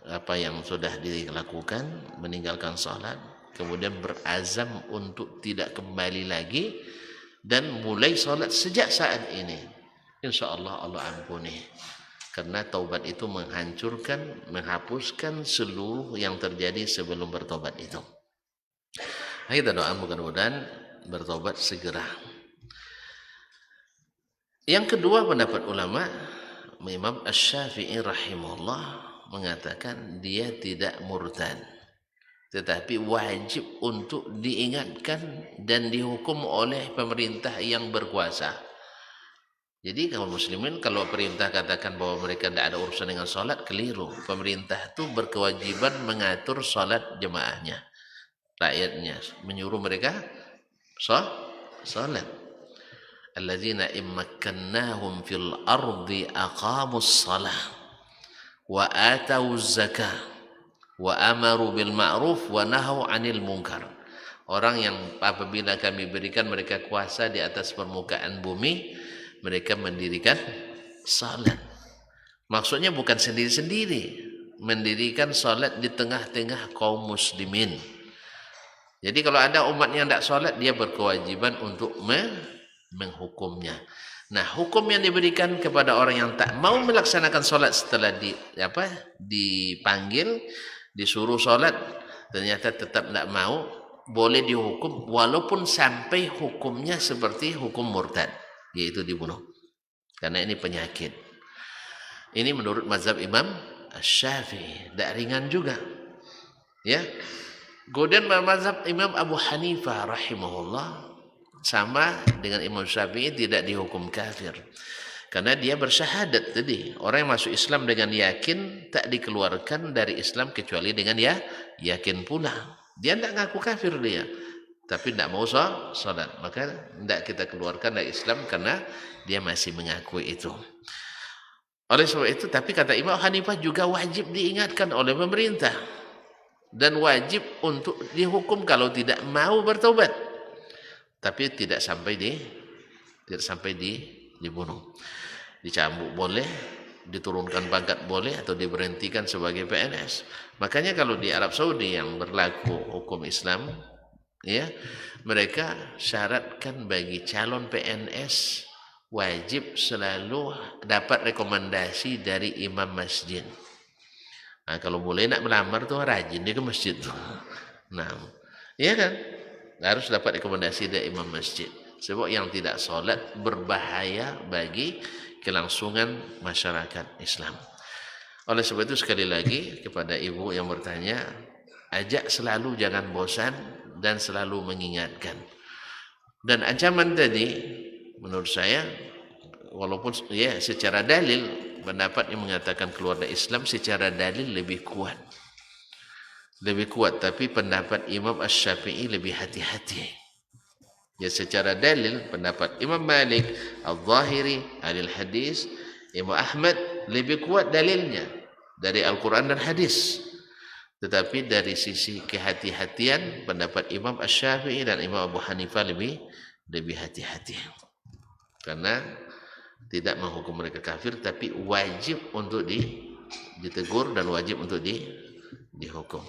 apa yang sudah dilakukan, meninggalkan sholat, kemudian berazam untuk tidak kembali lagi dan mulai sholat sejak saat ini. Insya Allah Allah ampuni. Karena taubat itu menghancurkan, menghapuskan seluruh yang terjadi sebelum bertobat itu. Nah, kita doa mudah-mudahan bertobat segera. Yang kedua pendapat ulama, Imam Asy-Syafi'i rahimahullah mengatakan dia tidak murtad, tetapi wajib untuk diingatkan dan dihukum oleh pemerintah yang berkuasa. Jadi kaum muslimin kalau perintah katakan bahwa mereka tidak ada urusan dengan sholat, keliru. Pemerintah itu berkewajiban mengatur sholat jemaahnya, rakyatnya, menyuruh mereka sholat. Alladzina immakkannahum fil ardi aqamus shalah wa atawuz zakah wa amaru bil ma'ruf wa nahaw 'anil munkar. Orang yang apabila kami berikan mereka kuasa di atas permukaan bumi, mereka mendirikan salat. Maksudnya bukan sendiri-sendiri, mendirikan salat di tengah-tengah kaum muslimin. Jadi kalau ada umat yang tidak salat, dia berkewajiban untuk menghukumnya. Nah, hukum yang diberikan kepada orang yang tak mau melaksanakan salat setelah dipanggil, disuruh salat, ternyata tetap tidak mau, boleh dihukum walaupun sampai hukumnya seperti hukum murtad, yaitu dibunuh. Karena ini penyakit. Ini menurut mazhab Imam Asy-Syafi'i, tidak ringan juga. Ya. Kemudian mazhab Imam Abu Hanifah rahimahullah sama dengan Imam Syafi'i tidak dihukum kafir. Karena dia bersyahadat tadi. Orang yang masuk Islam dengan yakin tak dikeluarkan dari Islam kecuali dengan yakin pula. Dia tidak ngaku kafir dia, tapi tidak mau sholat, maka tidak kita keluarkan dari Islam karena dia masih mengakui itu. Oleh sebab itu, tapi kata Imam Hanifah juga wajib diingatkan oleh pemerintah dan wajib untuk dihukum kalau tidak mau bertobat, tapi tidak sampai dibunuh. Dicambuk boleh, diturunkan pangkat boleh, atau diberhentikan sebagai PNS. Makanya kalau di Arab Saudi yang berlaku hukum Islam, ya, mereka syaratkan bagi calon PNS wajib selalu dapat rekomendasi dari imam masjid. Nah, kalau boleh nak melamar tuh rajin dia ke masjid tuh. Nah, iya kan? Harus dapat rekomendasi dari imam masjid. Sebab yang tidak sholat berbahaya bagi kelangsungan masyarakat Islam. Oleh sebab itu sekali lagi kepada ibu yang bertanya, ajak selalu, jangan bosan, dan selalu mengingatkan. Dan ancaman tadi menurut saya, walaupun ya secara dalil pendapat yang mengatakan keluar dari Islam secara dalil lebih kuat, tapi pendapat Imam Asy-Syafi'i lebih hati-hati. Ya secara dalil pendapat Imam Malik, Al-Zahiri, Ahli Hadis, Imam Ahmad lebih kuat dalilnya dari Al-Quran dan Hadis. Tetapi dari sisi kehati-hatian pendapat Imam Asy-Syafi'i dan Imam Abu Hanifah lebih hati-hati. Karena tidak menghukum mereka kafir, tapi wajib untuk ditegur dan wajib untuk dihukum.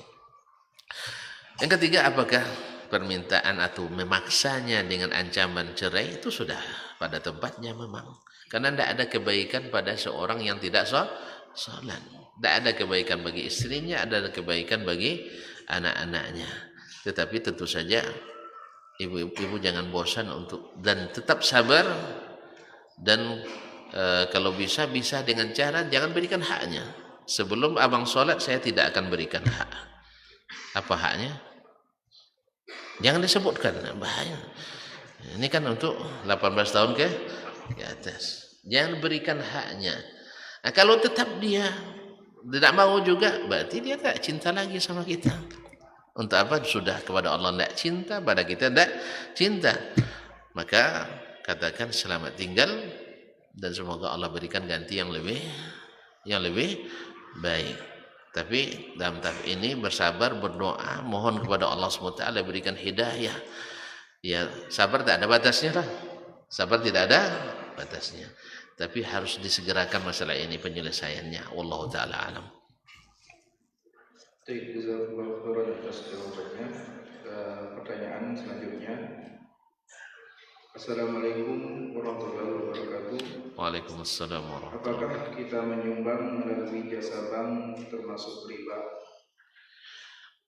Yang ketiga, apakah permintaan atau memaksanya dengan ancaman cerai itu sudah pada tempatnya memang. Karena tidak ada kebaikan pada seorang yang tidak sholat. Tidak ada kebaikan bagi istrinya, ada kebaikan bagi anak-anaknya. Tetapi tentu saja ibu-ibu jangan bosan untuk dan tetap sabar, dan kalau bisa dengan cara jangan berikan haknya. Sebelum abang sholat saya tidak akan berikan hak. Apa haknya? Jangan disebutkan, bahaya. Ini kan untuk 18 tahun ke atas. Jangan berikan haknya. Nah, kalau tetap dia tidak mau juga, berarti dia tak cinta lagi sama kita. Untuk apa? Sudah kepada Allah tidak cinta, pada kita tidak cinta. Maka katakan selamat tinggal, dan semoga Allah berikan ganti yang lebih baik. Tapi dalam tahap ini bersabar, berdoa, mohon kepada Allah SWT berikan hidayah. Ya, sabar tak ada batasnya lah. Sabar tidak ada batasnya. Tapi harus disegerakan masalah ini penyelesaiannya. Wallahu taala alam. Jazakallahu khairan atas jawabannya. Pertanyaan selanjutnya. Assalamualaikum warahmatullahi wabarakatuh. Waalaikumsalam warahmatullahi wabarakatuh. Apakah kita menyumbang melalui jasa bank termasuk riba?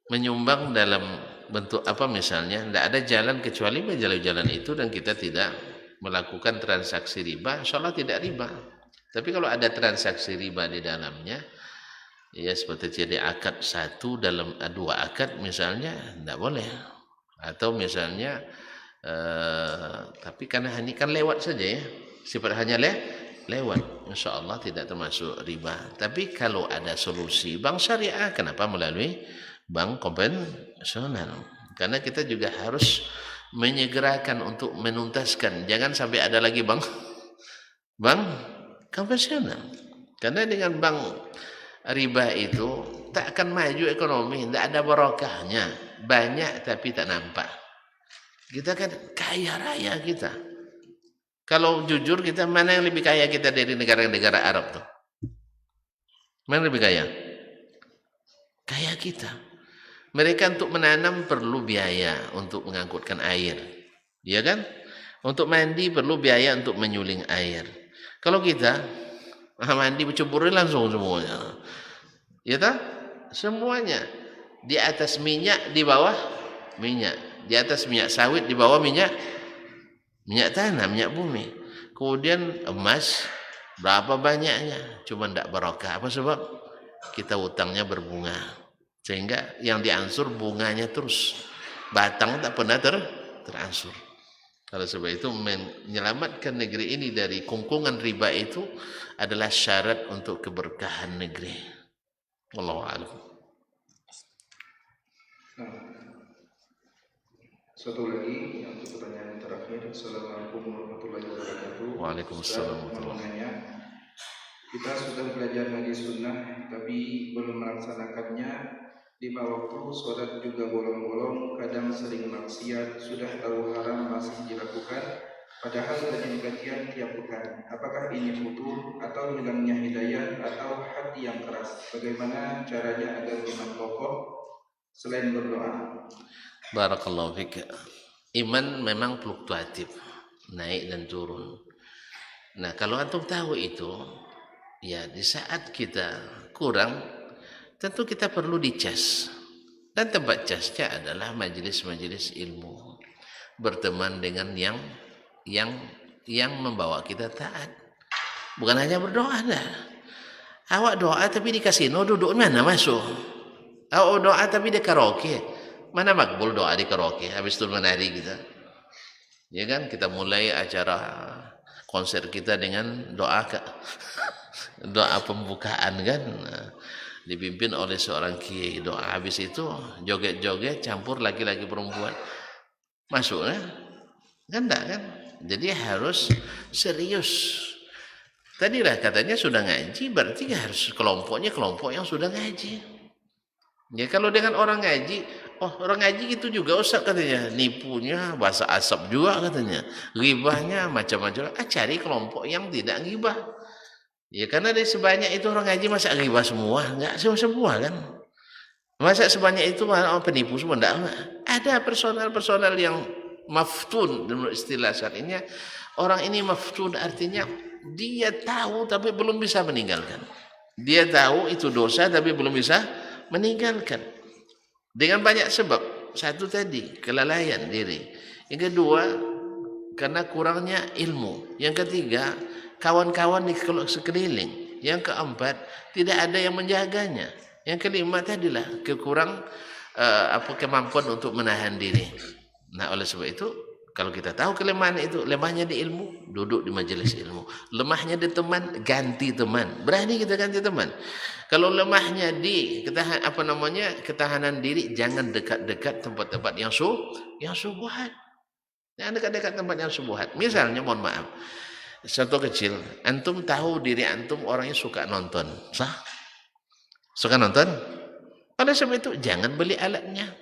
Menyumbang dalam bentuk apa misalnya? Tidak ada jalan kecuali jalan itu, dan kita tidak melakukan transaksi riba, insya Allah tidak riba. Tapi kalau ada transaksi riba di dalamnya, ya seperti jadi akad satu dalam dua akad misalnya, tidak boleh. Atau misalnya tapi karena ini kan lewat saja ya, sifat hanya lewat, insya Allah tidak termasuk riba. Tapi kalau ada solusi bank syariah, kenapa melalui bank konvensional? Karena kita juga harus menyegerakan untuk menuntaskan, jangan sampai ada lagi bank konvensional. Karena dengan bank riba itu tak akan maju ekonomi, tidak ada barokahnya, banyak tapi tak nampak. Kita kan kaya raya kita. Kalau jujur kita, mana yang lebih kaya kita dari negara-negara Arab tuh? Mana lebih kaya? Kaya kita. Mereka untuk menanam perlu biaya untuk mengangkutkan air. Ya kan? Untuk mandi perlu biaya untuk menyuling air. Kalau kita mandi berceburin langsung semuanya. Ya tak? Semuanya. Di atas minyak, di bawah minyak. Di atas minyak sawit, di bawah minyak tanah, minyak bumi. Kemudian emas berapa banyaknya, cuma tidak barokah. Apa sebab? Kita utangnya berbunga, sehingga yang diansur bunganya terus, batang tak pernah teransur. Kalau sebab itu menyelamatkan negeri ini dari kungkungan riba itu adalah syarat untuk keberkahan negeri. Wallahu a'lam. Satu lagi yang untuk pertanyaan terakhir. Assalamualaikum warahmatullahi wabarakatuh. Waalaikumsalam warahmatullahi wabarakatuh. Kita sudah belajar ngaji sunnah tapi belum melaksanakannya. 5 waktu sholat juga bolong-bolong, kadang sering maksiat, sudah tahu haram masih dilakukan, padahal kajian tiap pekan. Apakah ini futur atau hilangnya hidayah atau hati yang keras? Bagaimana caranya agar iman kokoh selain berdoa? Barakallahu fiik. Iman memang fluktuatif, naik dan turun. Nah, kalau antum tahu itu, ya di saat kita kurang, tentu kita perlu dicas. Dan tempat casnya adalah majelis-majelis ilmu. Berteman dengan yang membawa kita taat. Bukan hanya berdoa dah. Awak doa tapi di kasino duduk mana masuk? Oh, doa tapi dia karaoke. Mana makbul doa di karaoke habis itu menari kita. Ya kan, kita mulai acara konser kita dengan doa doa pembukaan kan. Dipimpin oleh seorang kiai. Doa habis itu joget-joget campur laki-laki perempuan. Masuk kan enggak kan? Jadi harus serius. Tadilah katanya sudah ngaji, berarti harus kelompok yang sudah ngaji. Ya kalau dengan orang ngaji, orang ngaji gitu juga Ustaz katanya, nipunya bahasa asap juga katanya, ghibahnya macam-macam. Cari kelompok yang tidak ghibah. Ya karena dari sebanyak itu orang ngaji masa ghibah semua? Enggak semua kan. Masa sebanyak itu orang penipu semua? Enggak. Ada personal yang maftun, menurut istilah syar'inya. Orang ini maftun artinya dia tahu tapi belum bisa meninggalkan. Dia tahu itu dosa tapi belum bisa meninggalkan. Dengan banyak sebab. Satu tadi, kelalaian diri. Yang kedua, karena kurangnya ilmu. Yang ketiga, kawan-kawan di sekeliling. Yang keempat, tidak ada yang menjaganya. Yang kelima tadilah kemampuan untuk menahan diri. Nah, oleh sebab itu kalau kita tahu kelemahan itu, lemahnya di ilmu, duduk di majelis ilmu. Lemahnya di teman, ganti teman. Berani kita ganti teman. Kalau lemahnya di ketahanan diri, jangan dekat-dekat tempat-tempat yang subuhat. Jangan dekat-dekat tempat yang subuhat. Misalnya, mohon maaf, contoh kecil, antum tahu diri antum orangnya suka nonton, sah? Suka nonton? Oleh sebab itu, jangan beli alatnya.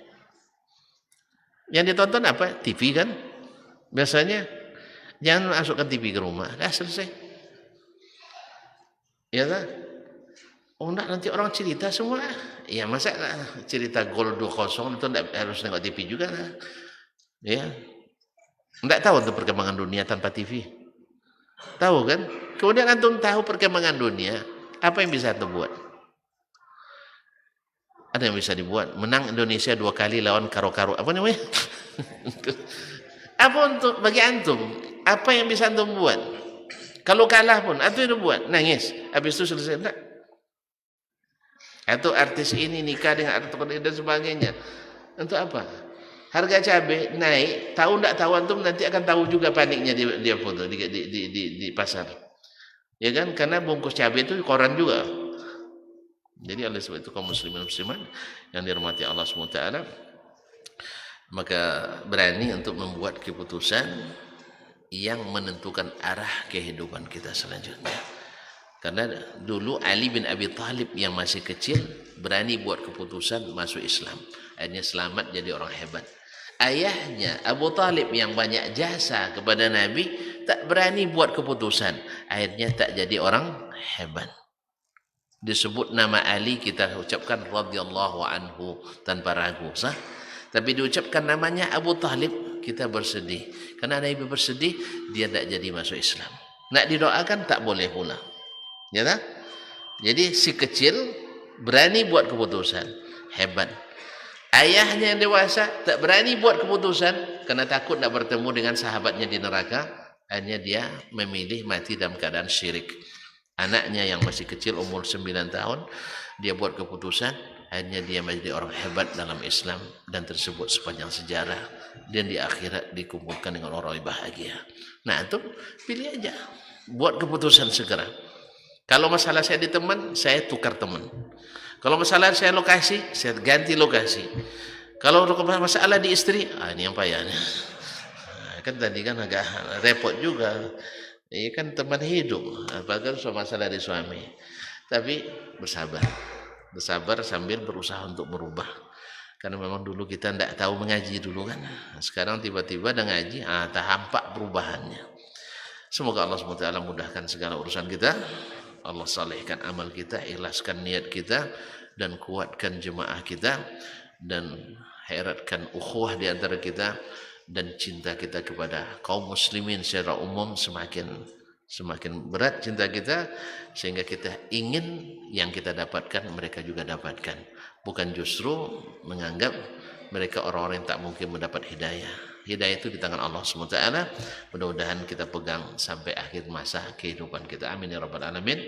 Yang ditonton apa? TV kan? Biasanya jangan masukkan TV ke rumah. Dah selesai. Ya tak? Oh enggak, nanti orang cerita semua. Ya masa cerita gol 2-0 itu enggak harus tengok TV juga lah. Ya. Enggak tahu untuk perkembangan dunia tanpa TV. Tahu kan? Kemudian antum tahu perkembangan dunia, apa yang bisa antum buat? Ada yang bisa dibuat. Menang Indonesia 2 kali lawan karo-karo. Apa namanya? Apa untuk bagi antum? Apa yang bisa antum buat? Kalau kalah pun, antum itu buat nangis. Habis itu selesai enggak? Atau artis ini nikah dengan artis dan sebagainya. Untuk apa? Harga cabai naik, tahu enggak tahu antum nanti akan tahu juga paniknya dia foto di pasar. Ya kan? Karena bungkus cabai itu koran juga. Jadi oleh sebab itu kaum muslimin muslimat yang dirahmati Allah SWT, maka berani untuk membuat keputusan yang menentukan arah kehidupan kita selanjutnya. Karena dulu Ali bin Abi Thalib yang masih kecil berani buat keputusan masuk Islam. Akhirnya selamat jadi orang hebat. Ayahnya Abu Thalib yang banyak jasa kepada Nabi tak berani buat keputusan. Akhirnya tak jadi orang hebat. Disebut nama Ali kita ucapkan radhiyallahu anhu tanpa ragu, sah? Tapi diucapkan namanya Abu Thalib kita bersedih. Karena Nabi bersedih dia tak jadi masuk Islam. Nak didoakan tak boleh pula. Ya tak? Jadi si kecil berani buat keputusan, hebat. Ayahnya yang dewasa tak berani buat keputusan karena takut nak bertemu dengan sahabatnya di neraka. Akhirnya dia memilih mati dalam keadaan syirik. Anaknya yang masih kecil umur 9 tahun dia buat keputusan, akhirnya dia menjadi orang hebat dalam Islam dan tersebut sepanjang sejarah, dan di akhirat dikumpulkan dengan orang yang bahagia. Nah itu pilih aja, buat keputusan segera. Kalau masalah saya di teman, saya tukar teman. Kalau masalah saya lokasi, saya ganti lokasi. Kalau masalah di istri, ini yang payahnya. Kan tadi kan agak repot juga. Ini kan teman hidup, apalagi masalah dari suami. Tapi bersabar sambil berusaha untuk berubah. Karena memang dulu kita tidak tahu mengaji dulu kan. Sekarang tiba-tiba ada ngaji, tak hampak perubahannya. Semoga Allah SWT mudahkan segala urusan kita. Allah salehkan amal kita, ikhlaskan niat kita, dan kuatkan jemaah kita, dan heratkan ukhuwah di antara kita, dan cinta kita kepada kaum muslimin secara umum semakin berat cinta kita, sehingga kita ingin yang kita dapatkan mereka juga dapatkan, bukan justru menganggap mereka orang-orang yang tak mungkin mendapat hidayah. Hidayah itu di tangan Allah SWT. Mudah-mudahan kita pegang sampai akhir masa kehidupan kita. Amin ya rabbal alamin.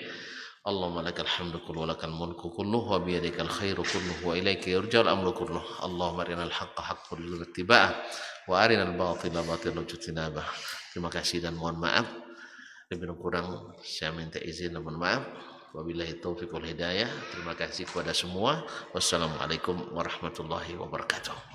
Allahumma lakal hamdu kullu wa lakal mulku kullu wa biyadikal khairu kullu wa ilaika yurja'ul amru kullu. Allahumma arinal haqqa haqqan warzuqna ittiba'ah wa arinal batila batilan warzuqna ijtinabah. Terima kasih dan mohon maaf. Lebih kurang saya minta izin dan mohon maaf. Wabillahi taufiq wal hidayah. Terima kasih kepada semua. Wassalamualaikum warahmatullahi wabarakatuh.